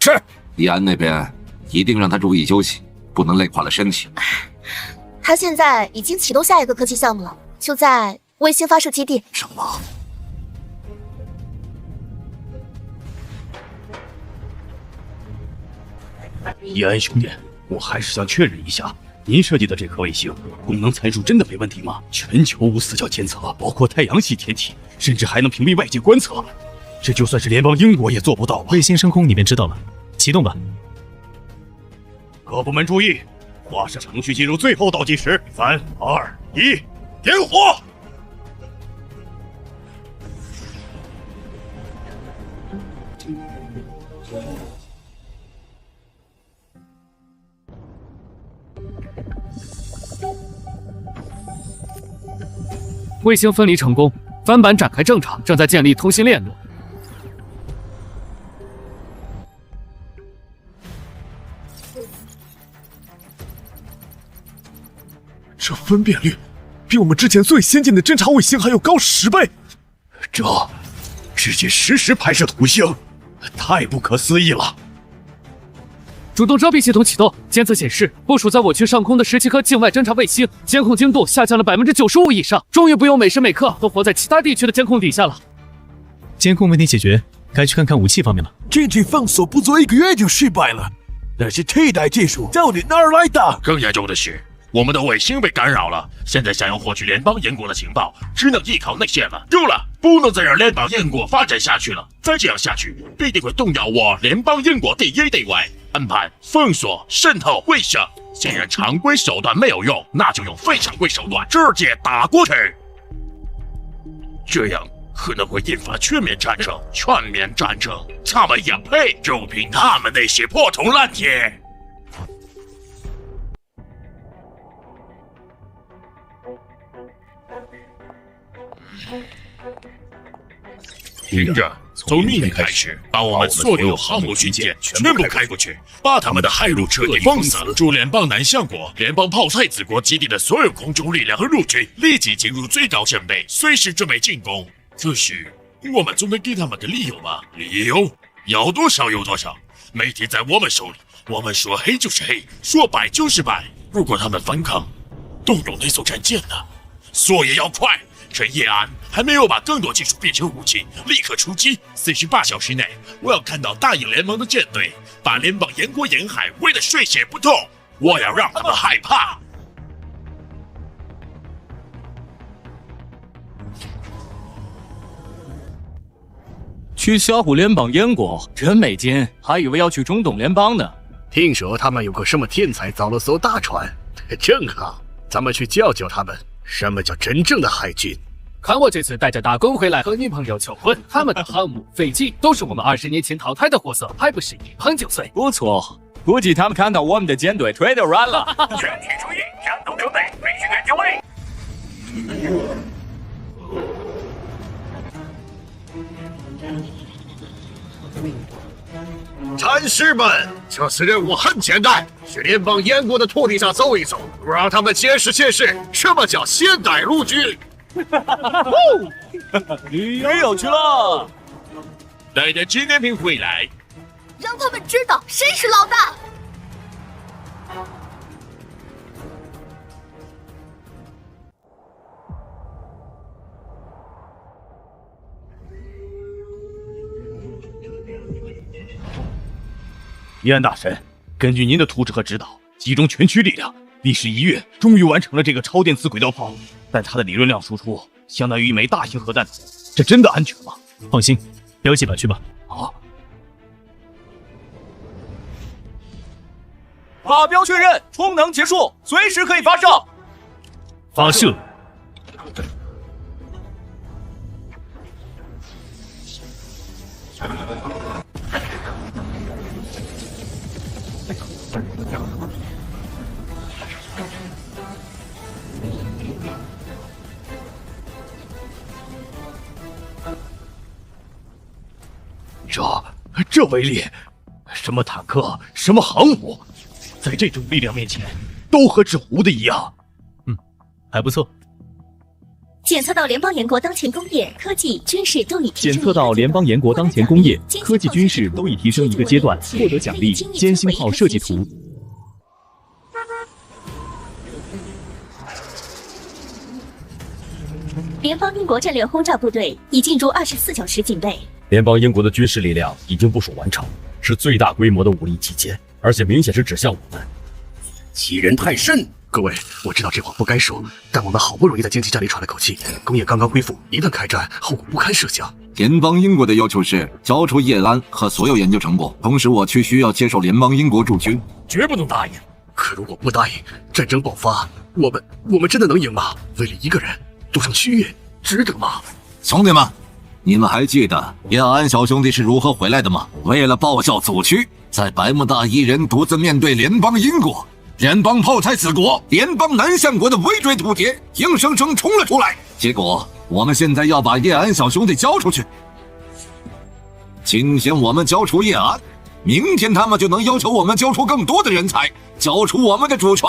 是。延安那边一定让他注意休息，不能累垮了身体。他现在已经启动下一个科技项目了，就在卫星发射基地。什么？延安兄弟，我还是想确认一下，您设计的这颗卫星功能参数真的没问题吗？全球无死角监测，包括太阳系天体，甚至还能屏蔽外界观测。这就算是联邦英国也做不到吧？卫星升空，你便知道了。启动吧。各部门注意，发射程序进入最后倒计时，3、2、1，点火！卫星分离成功，帆板展开正常，正在建立通信链路。这分辨率比我们之前最先进的侦察卫星还要高10倍，这直接实时拍摄图像，太不可思议了！主动遮蔽系统启动，监测显示部署在我区上空的17颗境外侦察卫星监控精度下降了95%以上，终于不用每时每刻都活在其他地区的监控底下了。监控问题解决，该去看看武器方面了。这次封锁不做1个月就失败了，那些替代技术到底哪儿来的？更严重的是，我们的卫星被干扰了，现在想要获取联邦英国的情报，只能依靠内线了。够了，不能再让联邦英国发展下去了，再这样下去，必定会动摇我联邦英国第一地位。安排、封锁、渗透、威慑，显然常规手段没有用，那就用非常规手段直接打过去。这样可能会引发全面战争。全面战争，他们也配？就凭他们那些破铜烂铁！听着，从明天开始，把我们所有航母军舰全部开过去，把他们的海路彻底封死。驻联邦南向国、联邦炮台子国基地的所有空中力量和陆军立即进入最高阵备，随时准备进攻。可是，我们总得给他们个理由吧？理由要多少有多少。媒体在我们手里，我们说黑就是黑，说白就是白。如果他们反抗，动用那艘战舰呢？所以要快。趁叶安还没有把更多技术变成武器，立刻出击。48小时内，我要看到大英联盟的舰队把联邦沿国沿海围得水泄不通。我要让他们害怕。去吓唬联邦燕国，真没劲，还以为要去中东联邦呢。听说他们有个什么天才造了艘大船，正好，咱们去教教他们什么叫真正的海军。看我这次带着大公回来和女朋友求婚，他们的航母、飞机都是我们20年前淘汰的货色，还不是一碰就碎。不错，估计他们看到我们的舰队腿都软了。全体注意，战斗准备，飞行员就位。战士们，这次任务很简单，去联邦燕国的土地上走一走，让他们见识见识什么叫现代陆军。旅游有趣了，带着纪念品回来，让他们知道谁是老大。叶安大神，根据您的图纸和指导，集中全区力量，历时1月，终于完成了这个超电磁轨道炮。但它的理论量输出相当于一枚大型核弹头，这真的安全吗？放心，标记版去吧。啊！发标确认，充能结束，随时可以发射。发射。这威力，什么坦克，什么航母，在这种力量面前，都和纸糊的一样。还不错。检测到联邦严国当前工业、科技、军事都已提升。检测到联邦严国当前工业、科技、军事都已提升一个阶段，获得奖励：歼星炮设计图。联邦英国战略轰炸部队已进入24小时警备。联邦英国的军事力量已经部署完成，是最大规模的武力集结，而且明显是指向我们。欺人太甚！各位，我知道这话不该说，但我们好不容易在经济战里喘了口气，工业刚刚恢复，一旦开战，后果不堪设想。联邦英国的要求是交出叶安和所有研究成果，同时我区需要接受联邦英国驻军，绝不能答应。可如果不答应，战争爆发，我们真的能赢吗？为了一个人赌上区域，值得吗？兄弟们，你们还记得叶安小兄弟是如何回来的吗？为了报效祖区，在百慕大一人独自面对联邦英国、联邦炮台子国、联邦南向国的围追堵截，硬生生冲了出来。结果我们现在要把叶安小兄弟交出去。今天我们交出叶安，明天他们就能要求我们交出更多的人才，交出我们的主权。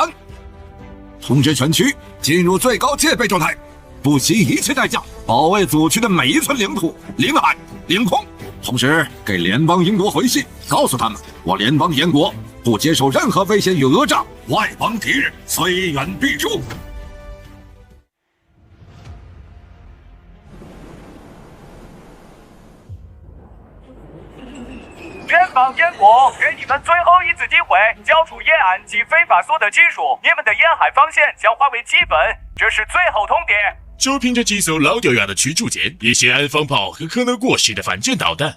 通知全区进入最高戒备状态，不惜一切代价保卫祖区的每一寸领土、领海、领空。同时给联邦英国回信，告诉他们我联邦英国不接受任何威胁与讹诈，外邦敌人虽远必诛。联邦燕国给你们最后一次机会，交出叶安及非法所得技术，你们的沿海防线将化为基本，这是最后通牒。就凭着几艘老掉牙的驱逐舰、一些安防炮和可能过时的反舰导弹，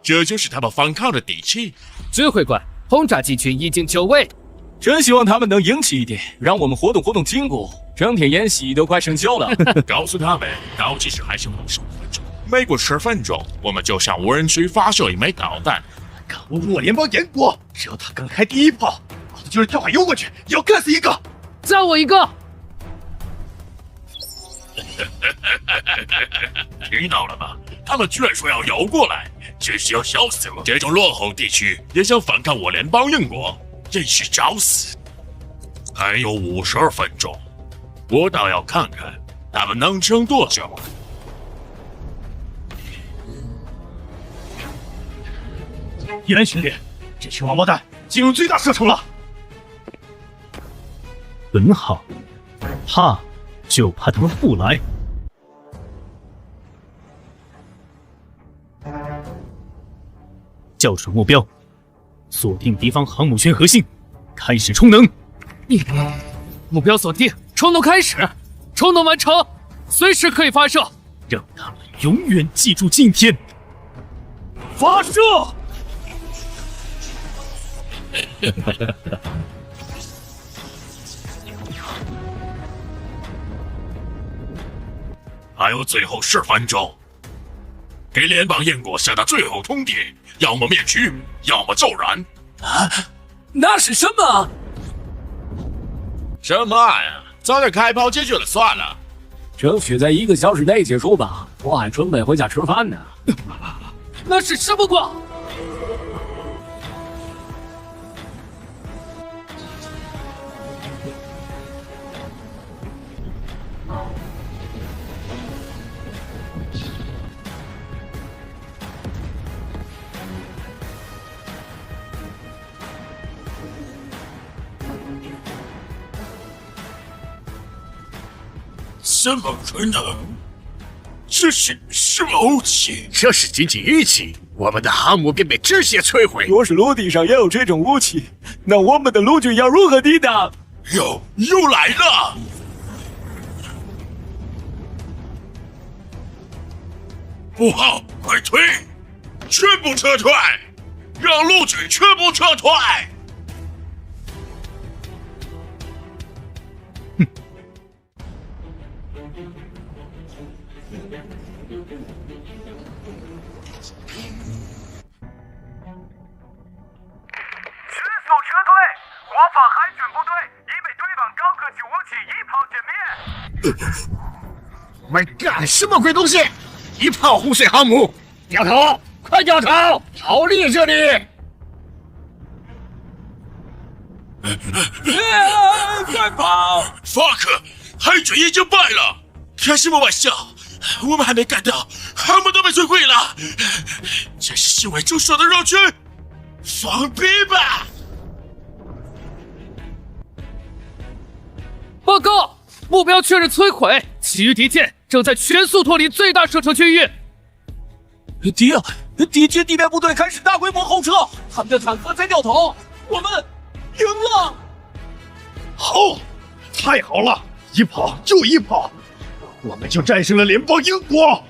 这就是他们反抗的底气。指挥官，轰炸机群已经就位，真希望他们能硬气一点，让我们活动活动筋骨。整天演习都快生锈了。告诉他们，倒计时还剩55分钟，每过10分钟，我们就向无人区发射1枚导弹。敢侮辱我联邦炎国，只要他刚开第一炮，老子就是跳海游过去，也要干死一个。再我一个。听到了吗？他们居然说要游过来，真是要笑死我！这种落后地区也想反抗我联邦英国，真是找死！还有52分钟，我倒要看看他们能撑多久。叶安兄弟，这群王八蛋进入最大射程了。很好，怕就怕他们不来。校准目标，锁定敌方航母群核心，开始充能。目标锁定，充能开始，充能完成，随时可以发射。让他们永远记住今天。发射！还有最后10分钟，给联邦英国下达最后通牒：要么灭区，要么骤燃。啊，那是什么？什么呀？早点开炮解决了算了。争取在1个小时内结束吧，我还准备回家吃饭呢。那是什么光？怎么可能？这是什么武器？这是仅仅预期，我们的航母便被直接摧毁。若是陆地上也有这种武器，那我们的陆军要如何抵挡？又来了！不好，快退！全部撤退！让陆军全部撤退！撤退！国防海军部队已被对方高科技武器一炮歼灭。My God！ 什么鬼东西？一炮轰碎航母！掉头！快掉头！逃离这里！快跑 ！Fuck！ 海军已经败了！开什么玩笑？我们还没干到，航母都被摧毁了！这是行为就说的肉盾？放屁吧！报告，目标确认摧毁，其余敌舰正在全速脱离最大射程区域。敌军地面部队开始大规模后撤，他们的坦克在掉头，我们赢了！好，太好了，一炮就一炮，我们就战胜了联邦英国。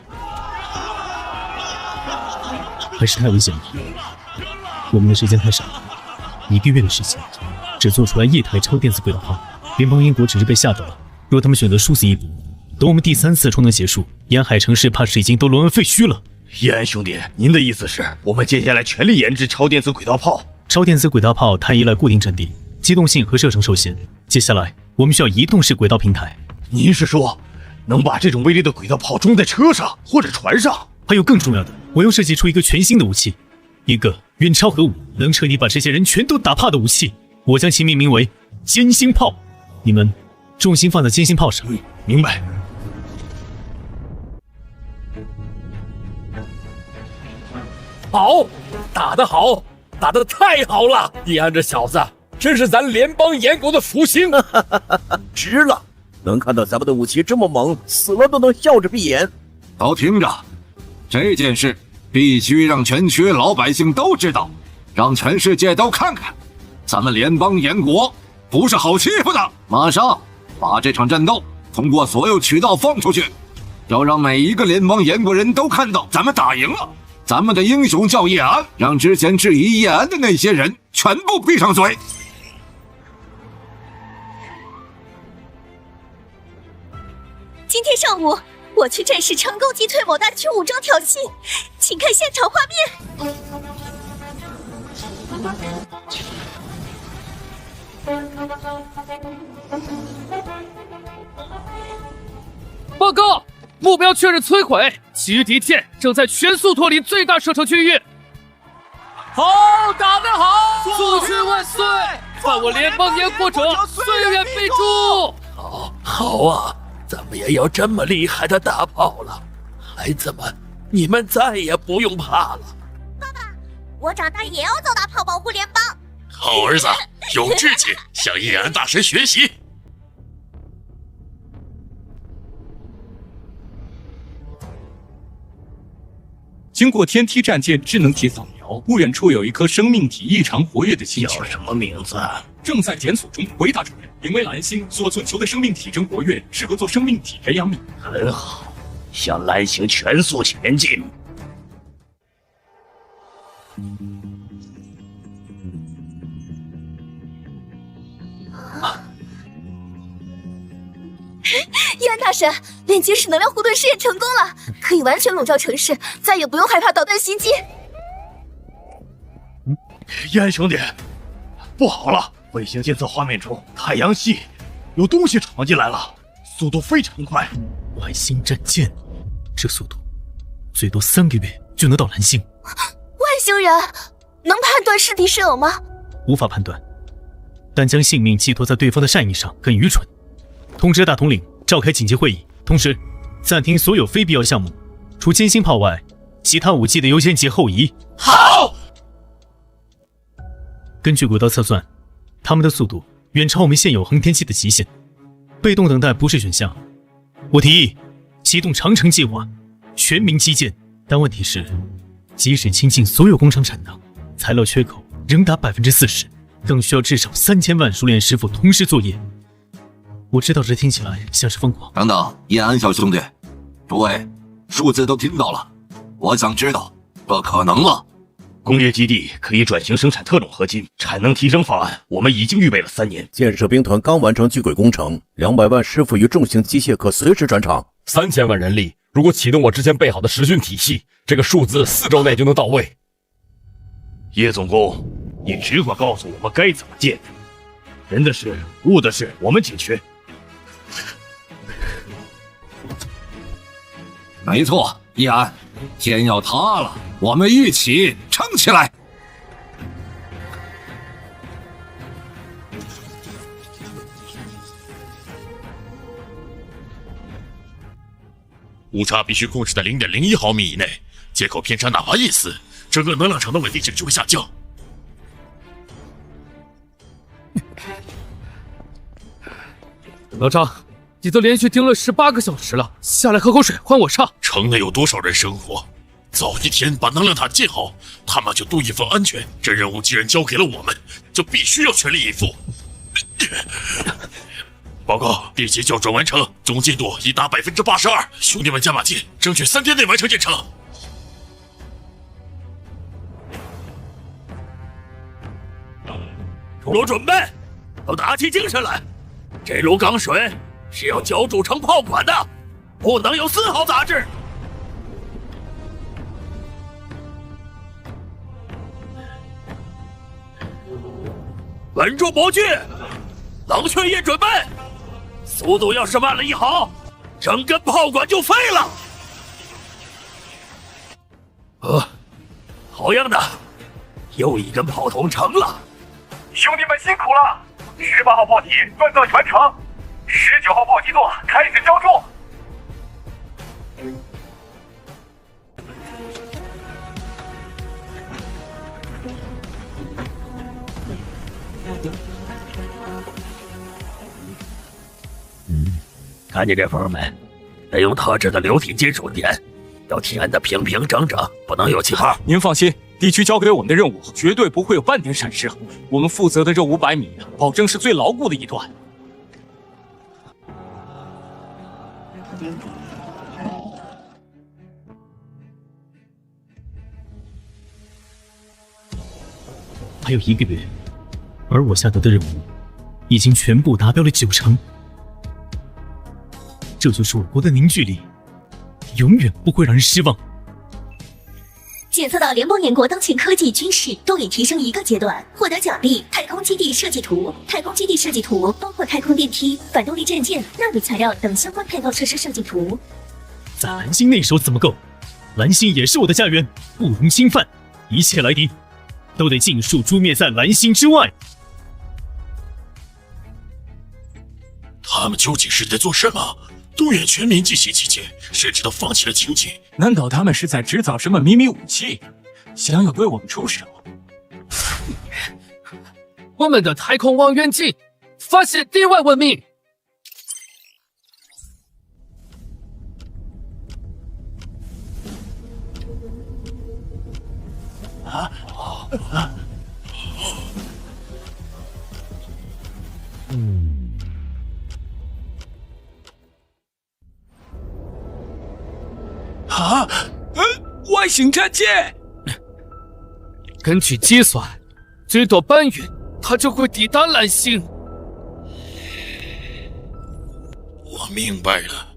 还是太危险了，我们的时间太少，1个月的时间，只做出来1台超电子轨道炮。联邦英国只是被吓到了，若他们选择殊死一搏，等我们第3次充能结束，沿海城市怕是已经都沦为废墟了。叶安兄弟，您的意思是我们接下来全力研制超电子轨道炮？超电子轨道炮太依赖固定阵地，机动性和射程受限。接下来我们需要移动式轨道平台。您是说，能把这种威力的轨道炮装在车上或者船上？还有更重要的，我要设计出一个全新的武器，一个远超核武，能彻底把这些人全都打怕的武器。我将其命名为歼星炮。你们重心放在歼星炮上。明白。好，打得好，打得太好了！叶安这小子真是咱联邦炎国的福星。值了，能看到咱们的武器这么猛，死了都能笑着闭眼。都听着，这件事必须让全区老百姓都知道，让全世界都看看，咱们联邦炎国不是好欺负的。马上把这场战斗通过所有渠道放出去，要让每一个联邦炎国人都看到咱们打赢了。咱们的英雄叫叶安，让之前质疑叶安的那些人全部闭上嘴。今天上午，我区阵势成功击退某大区武装挑衅，请看现场画面。报告，目标确认摧毁，其余敌舰正在全速脱离最大射程区域。好，打得好！祖训万岁！犯我联邦延国者，虽远必诛。好啊，咱们也有这么厉害的大炮了，孩子们，你们再也不用怕了。我长大也要造大炮保护联邦。好儿子，有志气，向叶安大神学习。经过天梯战舰智能体扫描，不远处有一颗生命体异常活跃的星球。叫什么名字？正在检索中。回答主任，名为蓝星，所存求的生命体征活跃，适合做生命体培养皿。很好，向蓝星全速前进。叶安大神，炼金式能量护盾试验成功了，可以完全笼罩城市，再也不用害怕导弹袭击。叶安兄弟，不好了！卫星监测画面中，太阳系有东西闯进来了，速度非常快。外星战舰，这速度最多3个月就能到蓝星。外星人能判断是敌是友吗？无法判断，但将性命寄托在对方的善意上很愚蠢。通知大统领召开紧急会议，同时暂停所有非必要项目，除歼星炮外，其他武器的优先级后移。好。根据轨道测算，他们的速度远超我们现有航天器的极限，被动等待不是选项。我提议启动长城计划，全民基建。但问题是，即使倾尽所有工厂产能，材料缺口仍达40%，更需要至少3000万熟练师傅同时作业。我知道这听起来像是疯狂。等等，叶安小兄弟，诸位，数字都听到了，我想知道，不可能了。工业基地可以转型生产特种合金，产能提升方案我们已经预备了3年。建设兵团刚完成巨轨工程，200万师傅与重型机械可随时转场。3000万人力，如果启动我之前备好的实训体系，这个数字4周内就能到位。叶总工，你只管告诉我们该怎么建，人的事、物的事我们解决。没错，叶安，天要塌了，我们一起撑起来。误差必须控制在0.01毫米以内，接口偏差哪怕1丝，整个能量场的稳定性就会下降。老张，你都连续盯了18个小时了，下来喝口水，换我上。城内有多少人生活？早一天把能量塔建好，他们就多一份安全。这任务既然交给了我们，就必须要全力以赴。报告，地基校准完成，总进度已达82%，兄弟们加把劲，争取3天内完成建成。出炉准备，都打起精神来！这炉钢水是要浇筑成炮管的，不能有丝毫杂质。稳住模具，冷却液准备。速度要是慢了1毫，整根炮管就废了。好样的，又一根炮筒成了。兄弟们辛苦了！18号炮体锻造已完成，19号炮基座开始浇筑。看见这缝没？得用特制的流体金属点，要填得平平整整，不能有气泡。您放心，地区交给我们的任务绝对不会有半点闪失。我们负责的这500米，保证是最牢固的一段。还有1个月，而我下达的任务已经全部达标了90%。这就是我国的凝聚力，永远不会让人失望。检测到联邦银国当前科技军事都已提升一个阶段，获得奖励太空基地设计图。太空基地设计图包括太空电梯、反动力战舰、纳米材料等相关配套设施设计图。在蓝星内守怎么够？蓝星也是我的家园，不容侵犯。一切来敌都得尽数诛灭在蓝星之外。他们究竟是在做什么？动员全民进行集结，甚至都放弃了经济。难道他们是在制造什么秘密武器，想要对我们出手？我们的太空望远镜发现地外文明。外星战舰。根据计算，最多半月它就会抵达蓝星。我明白了，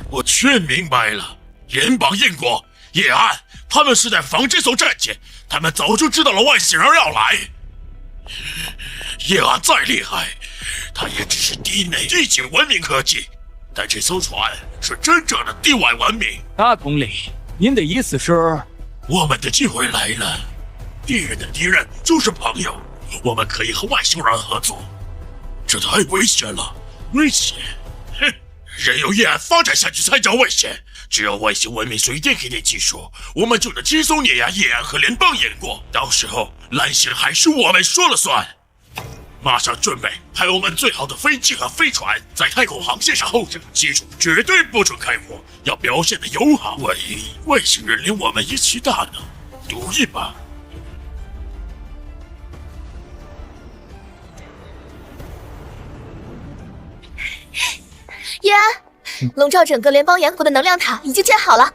我全明白了。联邦英国、叶安，他们是在防这艘战舰，他们早就知道了外星人要来。叶安再厉害，他也只是地内地境文明科技，但这艘船是真正的地外文明。大统领，您的意思是，我们的机会来了。敌人的敌人就是朋友，我们可以和外星人合作。这太危险了，危险！哼，任由叶安发展下去才叫危险。只要外星文明随便给点技术，我们就能轻松碾压叶安和联邦英国。到时候蓝星还是我们说了算。马上准备派我们最好的飞机和飞船在太空航线上候着，记住，绝对不准开火，要表现得友好。万一外星人领我们一起打呢？赌一把。叶安，笼罩整个联邦岩谷的能量塔已经建好了。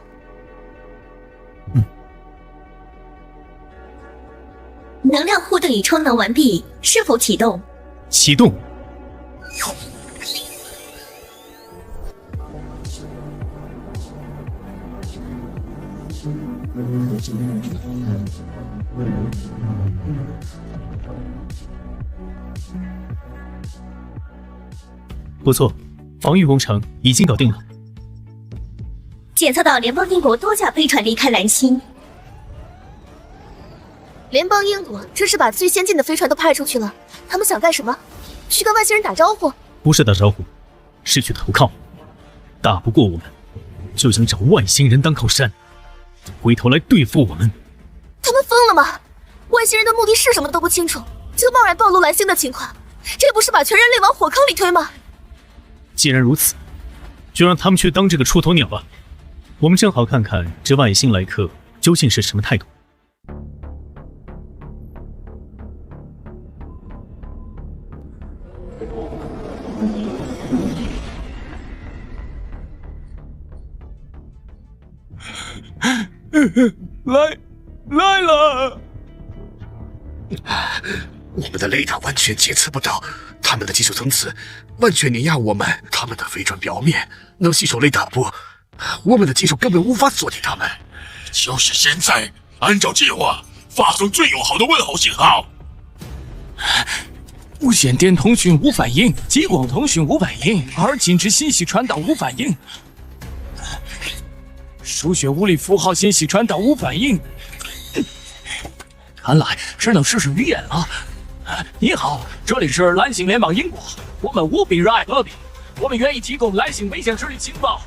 能量护盾已充能完毕，是否启动？启动。不错，防御工程已经搞定了。检测到联邦英国多架飞船离开蓝星。联邦英国这是把最先进的飞船都派出去了，他们想干什么？去跟外星人打招呼？不是打招呼，是去投靠。打不过我们，就想找外星人当靠山，回头来对付我们。他们疯了吗？外星人的目的是什么都不清楚，就贸然暴露蓝星的情况，这不是把全人类往火坑里推吗？既然如此，就让他们去当这个出头鸟吧。我们正好看看这外星来客究竟是什么态度。来了！我们的雷达完全检测不到他们的技术层次，完全碾压我们。他们的飞船表面能吸收雷达波，我们的技术根本无法锁定他们。就是现在，按照计划发送最友好的问候信号。无线电通讯无反应，激光通讯无反应，而静止信息传导无反应，数学物理符号信息传导无反应。看来只能试试语言了。你好，这里是蓝星联邦英国，我们无比热爱和平，我们愿意提供蓝星危险势力情报，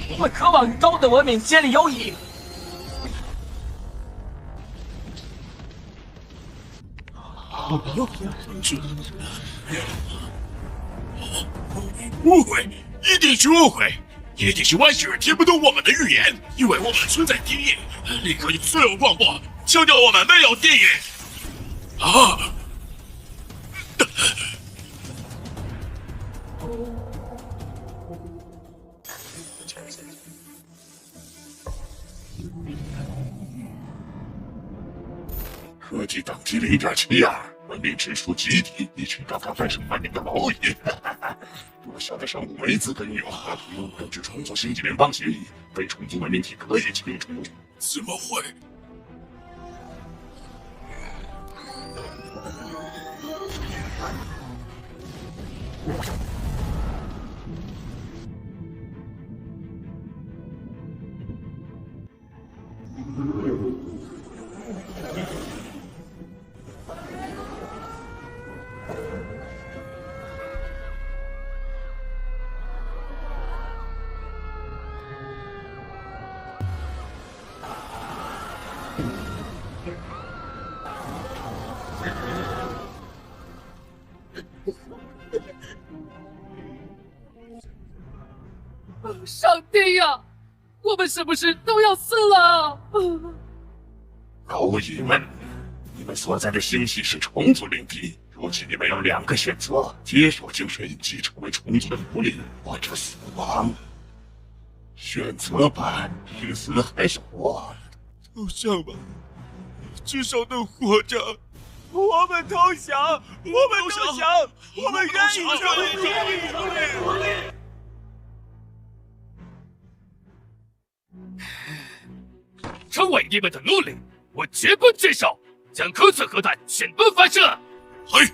我们渴望与高等文明建立友谊。误会，一定是误会，一定是外星人听不懂我们的语言，以为我们存在敌意，立刻用所有广播强调我们没有敌意。啊！科技等级0.72，文明直属基地，你去当他外省文明的蝼蚁。多小的生物没资格拥有和平，根据重组星际联邦协议，非重组文明体可以进行重组。怎么会？上帝呀，我们是不是都要死了？蝼蚁们，你们所在的星系是虫族领地，如今你们有2个选择：接受精神印记，成为虫族的奴隶，或者死亡。选择吧，是死还是活？投降吧，至少能活着。我们投降，我们投降，我们愿意成为奴隶。成为你们的奴隶，我绝不接受！将可测核弹全部发射！嘿！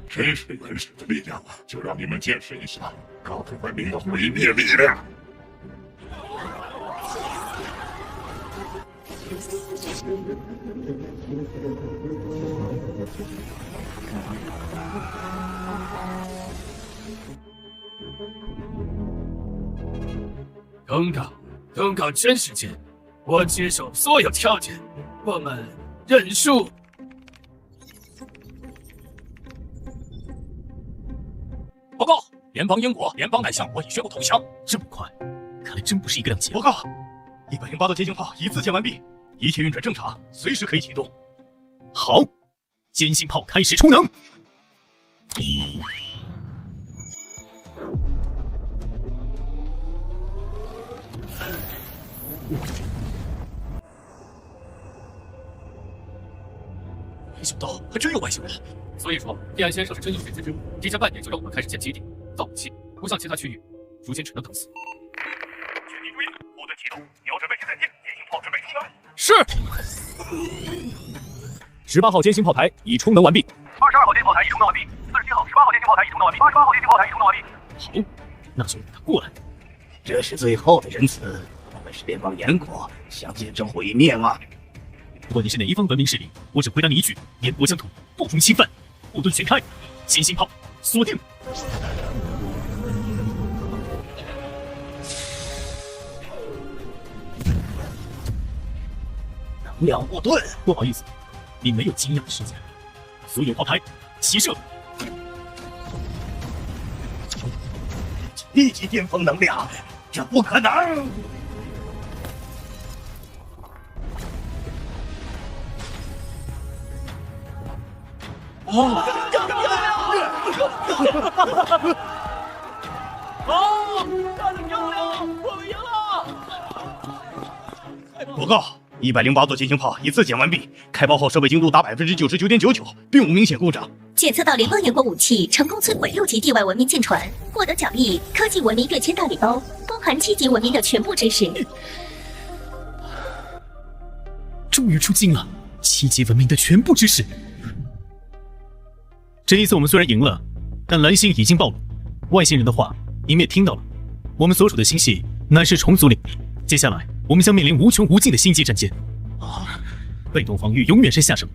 真是原始的力量啊！就让你们见识一下高等文明的毁灭力量。公告全世界，我接受所有条件，我们认输。报告，联邦英国联邦宰相，我已宣布投降。这么快，看来真不是一个两件。报告，108座捷星炮已自建完毕，一切运转正常，随时可以启动。好，歼星炮开始充能。没想到还真有外星人。所以说，地安先生是真有选择之物，提前半年就让我们开始建基地、造武器，不像其他区域，如今只能等死。全体注意，部队启动，瞄准位置在线，歼星炮准备充能。是。18号歼星炮台已充能完毕。22号歼星炮台已充能完毕。47号、18号歼星炮台已充能完毕。88号歼星炮台已充能完毕。好，那就让他过来。这是最后的仁慈。我们是联邦严国，想见证毁灭吗？不管你是哪一方文明势力，我只回答你一句：言不相同，不容侵犯。护盾全开，歼星炮锁定。能量护盾，不好意思，你没有惊讶的时间。所有炮台齐射。1级巅峰能量，这不可能！干得漂亮！我们赢了！报告，108座歼星炮已自检完毕，开爆后设备精度达99.99%，并无明显故障。检测到联邦严国武器，成功摧毁6级地外文明舰船，获得奖励：科技文明跃迁大礼包，包含7级文明的全部知识。终于出金了，7级文明的全部知识。这一次我们虽然赢了，但蓝星已经暴露，外星人的话你们也听到了。我们所处的星系乃是虫族领地，接下来我们将面临无穷无尽的星际战舰。被动防御永远是下手，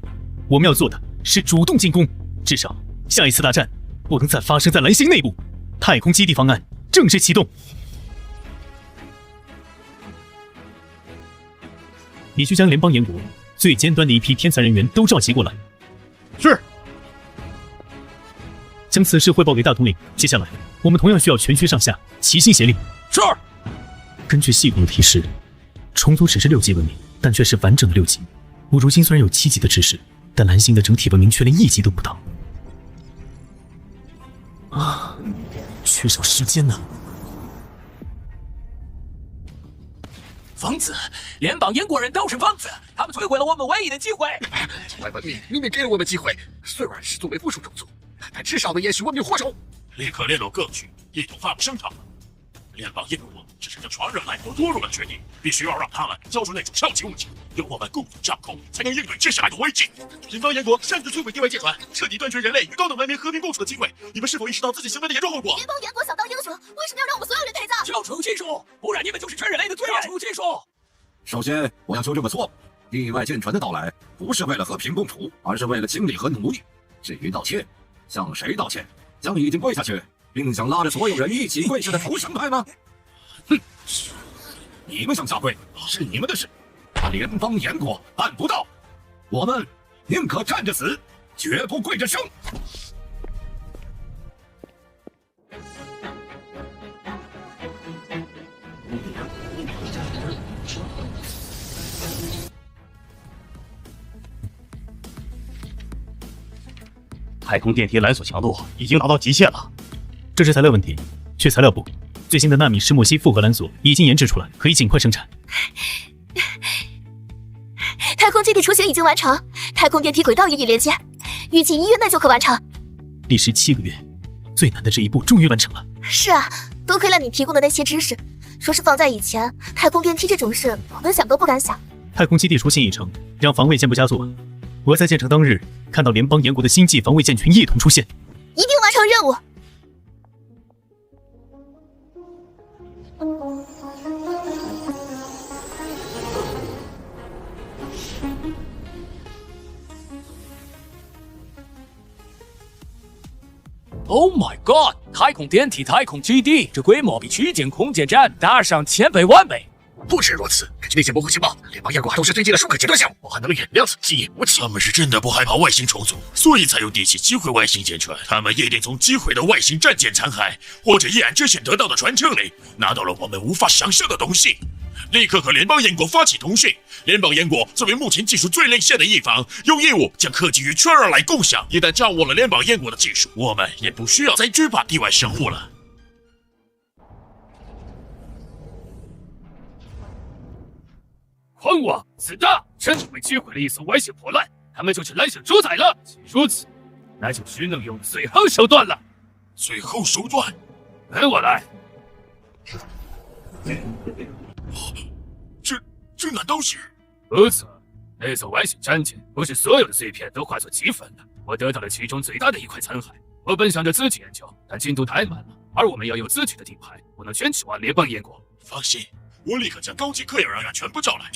我们要做的是主动进攻，至少下一次大战不能再发生在蓝星内部。太空基地方案正式启动。你去将联邦严国最尖端的一批天才人员都召集过来。是。将此事汇报给大统领。接下来，我们同样需要全区上下齐心协力。是。根据系统的提示，虫族只是6级文明，但却是完整的6级。我如今虽然有7级的知识，但蓝星的整体文明却连1级都不到。缺少时间呢。疯子！联邦英国人都是疯子，他们摧毁了我们唯一的机会。境外文明明明给了我们机会，虽然是作为附属种族，但至少能延续文明火种。立刻联络各区，一同发布声讨。联邦英国这是个全人类都多入的决定，必须要让他们交出那种超级武器，由我们共同掌控，才能应对接下来的危机。联邦英国擅自摧毁地外舰船，彻底断绝人类与高等文明和平共处的机会。你们是否意识到自己行为的严重后果？联邦英国想当英雄，为什么要让我们所有人陪葬？交出技术，不然你们就是全人类的罪人！交出技术！首先，我要纠正个错误：地外舰船的到来不是为了和平共处，而是为了清理和奴役。至于道歉，向谁道歉？向已经跪下去，并想拉着所有人一起跪下的投降派吗？哼！你们想下跪是你们的事，联邦严国办不到。我们宁可站着死，绝不跪着生。太空电梯缆索强度已经达到极限了，这是材料问题，去材料部。最新的纳米石墨烯复合缆索已经研制出来，可以尽快生产。太空基地雏形已经完成，太空电梯轨道也已连接，预计1月内就可完成。历时7个月，最难的这一步终于完成了。是啊，多亏了你提供的那些知识，说是放在以前，太空电梯这种事我们想都不敢想。太空基地雏形已成，让防卫舰部加速。我在建成当日看到联邦严国的星际防卫舰群一同出现，一定完成任务。Oh my god！ 太空电梯、太空基地，这规模比区间空间站大上千倍万倍。不止如此，根据那些模糊情报，联邦英国还同时推进了数个阶段项目，包含能源、量子、基因、武器。他们是真的不害怕外星虫族，所以才有底气击毁外星舰船。他们一定从击毁的外星战舰残骸或者夜暗之前得到的传承里，拿到了我们无法想象的东西。立刻和联邦英国发起通讯。联邦英国作为目前技术最领先的一方，有义务将科技与全人类共享。一旦掌握了联邦英国的技术，我们也不需要再惧怕地外生物了。狂妄自大，真的被击毁了一艘外星破烂，他们就是蓝星主宰了。既如此，那就只能用最后手段了。最后手段？跟我来。这难道是？不错，那艘外星战舰不是所有的碎片都化作齑粉的，我得到了其中最大的一块残骸。我本想着自己研究，但进度太慢了，而我们要有自己的底牌，不能全指望联邦英国。放心，我立刻将高级科研人员全部招来。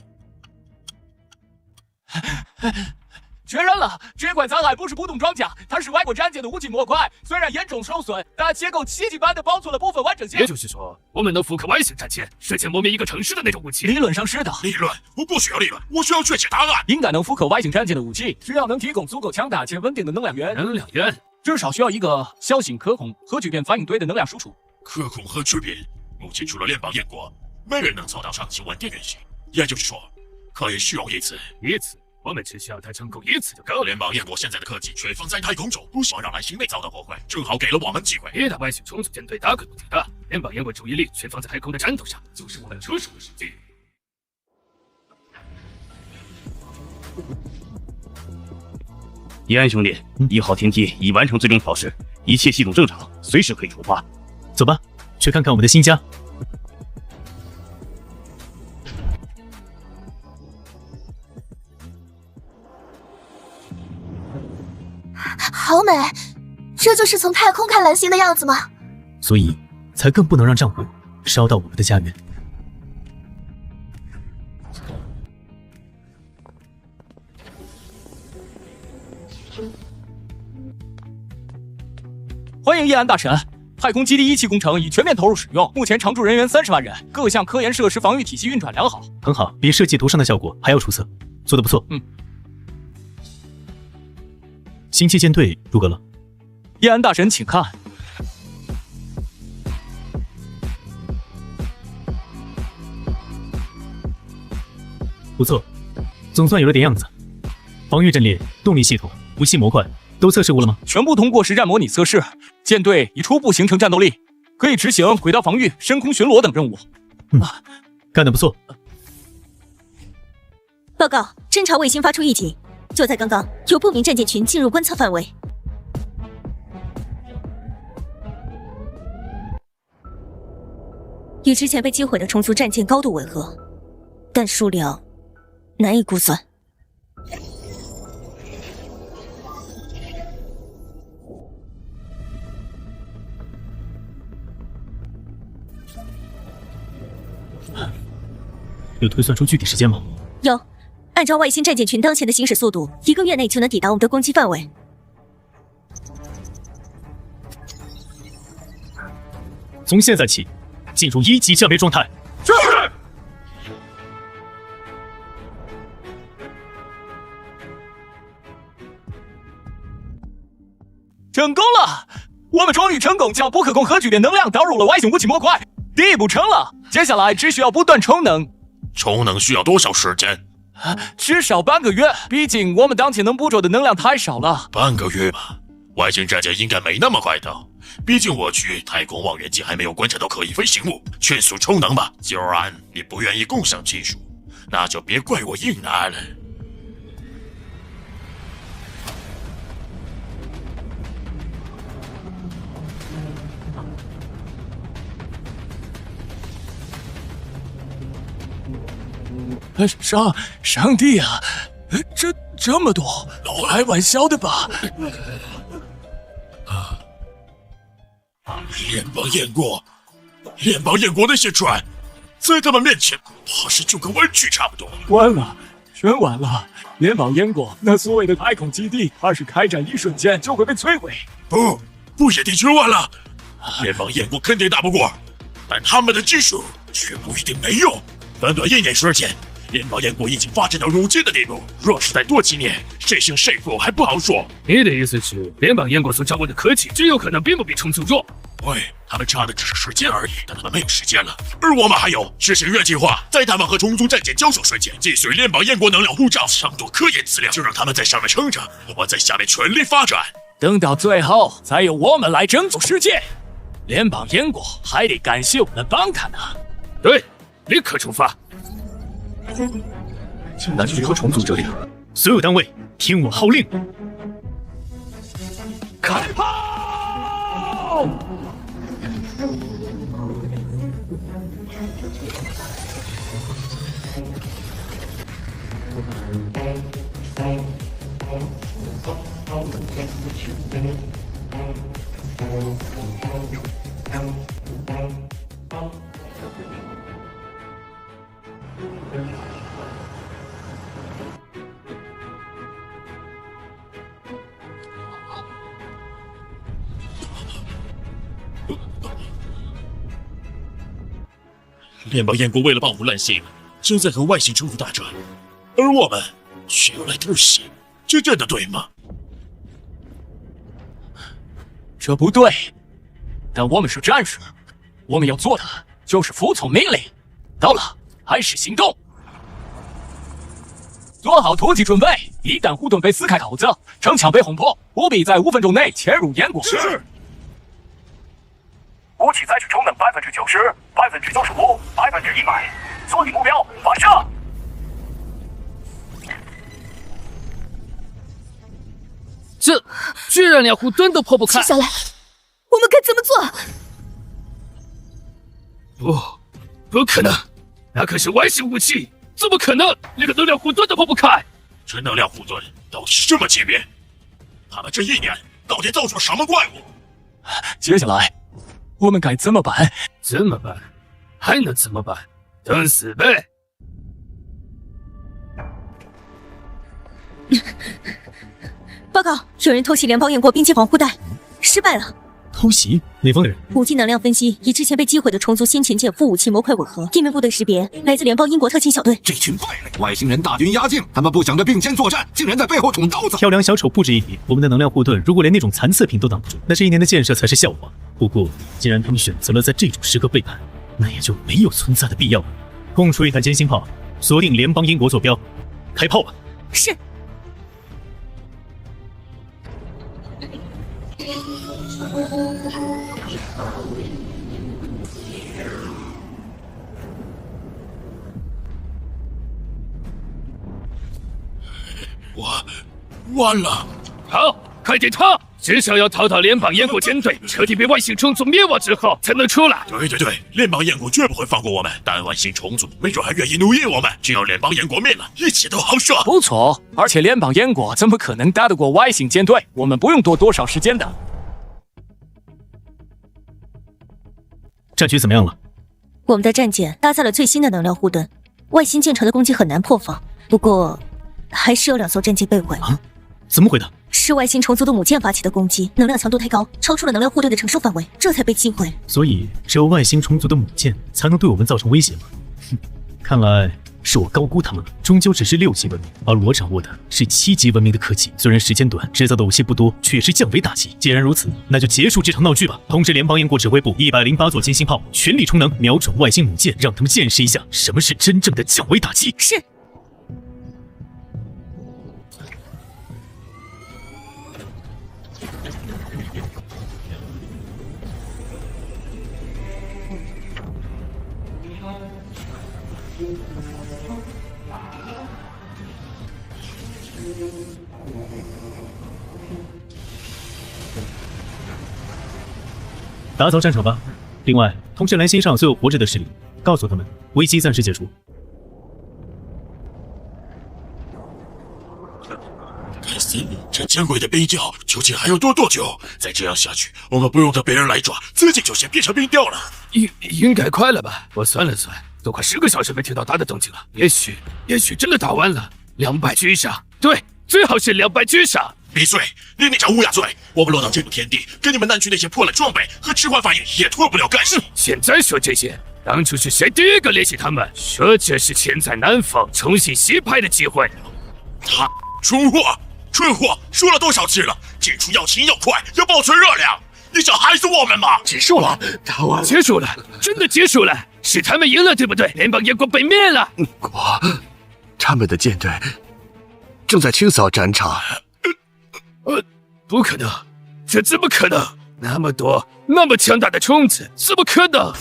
确认了，这块残骸不是普通装甲，它是外国战舰的武器模块，虽然严重受损，但结构奇迹般的保存了部分完整性。也就是说，我们能复刻外星战舰，瞬间磨灭一个城市的那种武器。理论上是的。理论？我不需要理论，我需要确切答案。应该能复刻外星战舰的武器，只要能提供足够强大且稳定的能量源。能量源至少需要一个小型可控核聚变反应堆的能量输出。可控核聚变，目前除了联邦英国，没人能做到长期稳定运行。也就是说，可以使用一次。我们只需要它成功一次就够了。联邦英国现在的科技全放在太空中，不希望让蓝星内遭到破坏，正好给了我们机会。一旦外星虫族舰队大规模抵达，联邦英国注意力全放在太空的战斗上，就是我们成熟的时机。叶安兄弟，1号天梯已完成最终调试，一切系统正常，随时可以出发。走吧，去看看我们的新家。好美，这就是从太空看蓝星的样子吗？所以才更不能让战火烧到我们的家园。欢迎叶安大神，太空基地1期工程已全面投入使用，目前常驻人员30万人，各项科研设施防御体系运转良好。很好，比设计图上的效果还要出色，做得不错。星际舰队如何了？叶安大神，请看。不错，总算有了点样子。防御阵列、动力系统、武器模块都测试过了吗？全部通过实战模拟测试，舰队已初步形成战斗力，可以执行轨道防御、深空巡逻等任务。干得不错。报告，侦察卫星发出预警，就在刚刚，有不明战舰群进入观测范围。与之前被击毁的虫族战舰高度吻合，但数量难以估算。有推算出具体时间吗？有，按照外星战舰群当前的行驶速度，1个月内就能抵达我们的攻击范围。从现在起，进入1级降维状态。是。成功了！我们终于成功将不可控核聚变能量导入了外星武器模块，第一步成了。接下来只需要不断充能。充能需要多少时间？至少半个月，毕竟我们当前能捕捉的能量太少了。半个月吧，外星战舰应该没那么快到。毕竟我去太空望远镜还没有观察到可疑飞行物，迅速充能吧。既然你不愿意共享技术，那就别怪我硬来了。上帝啊，这么多，开玩笑的吧？联邦燕国那些船，在他们面前，怕是就跟玩具差不多。完了，全完了！联邦燕国那所谓的太空基地，怕是开战一瞬间就会被摧毁。不一定全完了，联邦燕国肯定打不过，但他们的技术却不一定没用。短短1年时间，联邦燕国已经发展到如今的地步，若是再多几年，谁胜谁负还不好说。你的意思是，联邦燕国所掌握的科技，极有可能并不比虫族弱？对，他们差的只是时间而已，但他们没有时间了。而我们还有执行原计划，在他们和虫族战舰交手瞬间，击碎联邦燕国能量护罩，抢夺科研资料，就让他们在上面成长，我在下面全力发展。等到最后，才由我们来拯救世界。联邦燕国还得感谢我们帮他呢。对，立刻出发。南区和虫族这里，所有单位听我号令，开炮！联邦燕国为了保护蓝星，正在和外星征服大战，而我们却又来偷袭，这真的对吗？这不对，但我们是战士，我们要做的就是服从命令。到了，开始行动！做好突击准备，一旦护盾被撕开口子，城墙被轰破，务必在5分钟内潜入燕国。是。武器载具充能90%、95%、100%，锁定目标，发射！这居然连护盾都破不开！接下来我们该怎么做？不可能，那可是外星武器，怎么可能连个能量护盾都破不开？这能量护盾到底是什么级别？他们这1年到底造出了什么怪物？接下来我们该怎么办？怎么办？还能怎么办？等死呗！报告，有人偷袭联邦燕国边界防护带，失败了。偷袭？哪方的人？武器能量分析与之前被击毁的虫族先前舰副武器模块吻合，地面部队识别来自联邦英国特勤小队。这群败类，外星人大军压境，他们不想着并肩作战，竟然在背后捅刀子。挑梁小丑不止一笔，我们的能量护盾如果连那种残次品都挡不住，那这1年的建设才是笑话。不过，既然他们选择了在这种时刻背叛，那也就没有存在的必要了。供出1弹歼星炮，锁定联邦英国坐标，开炮吧。是。我完了。好，快点逃！至少要逃到联邦烟果舰队彻底被外星虫族灭亡之后才能出来。对，联邦烟果绝不会放过我们，但外星虫族没准还愿意奴役我们。只要联邦烟果灭了，一切都好说。不错，而且联邦烟果怎么可能打得过外星舰队？我们不用多少时间的。战局怎么样了？我们的战舰搭载了最新的能量护盾，外星舰船的攻击很难破防。不过，还是有2艘战舰被毁。啊？怎么毁的？是外星虫族的母舰发起的攻击，能量强度太高，超出了能量护盾的承受范围，这才被击毁。所以，只有外星虫族的母舰才能对我们造成威胁吗？看来是我高估他们了，终究只是6级文明，而我掌握的是7级文明的科技。虽然时间短，制造的武器不多，却也是降维打击。既然如此，那就结束这场闹剧吧！通知联邦烟果指挥部，108座金星炮全力充能，瞄准外星母舰，让他们见识一下什么是真正的降维打击。是。打扫战场吧。另外，通知蓝星上所有活着的势力，告诉他们危机暂时解除。该死，这见鬼的冰窖究竟还要多久？再这样下去，我们不用等别人来抓，自己就先变成冰雕了。应该快了吧？我算了算，都快10个小时没听到打的动静了。也许真的打完了。200居上，对，最好是200居上。闭嘴！你那张乌鸦嘴！我们落到这步天地，跟你们南区那些破烂装备和迟缓反应也脱不了干系。现在说这些，当初是谁第一个联系他们，说这是千载难逢重新洗牌的机会？蠢货！说了多少次了？进出要勤要快，要保存热量。你想害死我们吗？结束了，打完了。结束了，真的结束了，是他们赢了，对不对？联邦烟果被灭了。他们的舰队正在清扫战场。不可能，这怎么可能？那么多，那么强大的虫子，怎么可能？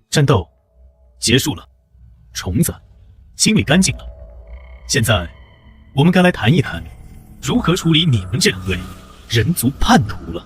战斗结束了，虫子清理干净了。现在，我们该来谈一谈如何处理你们这2位人族叛徒了。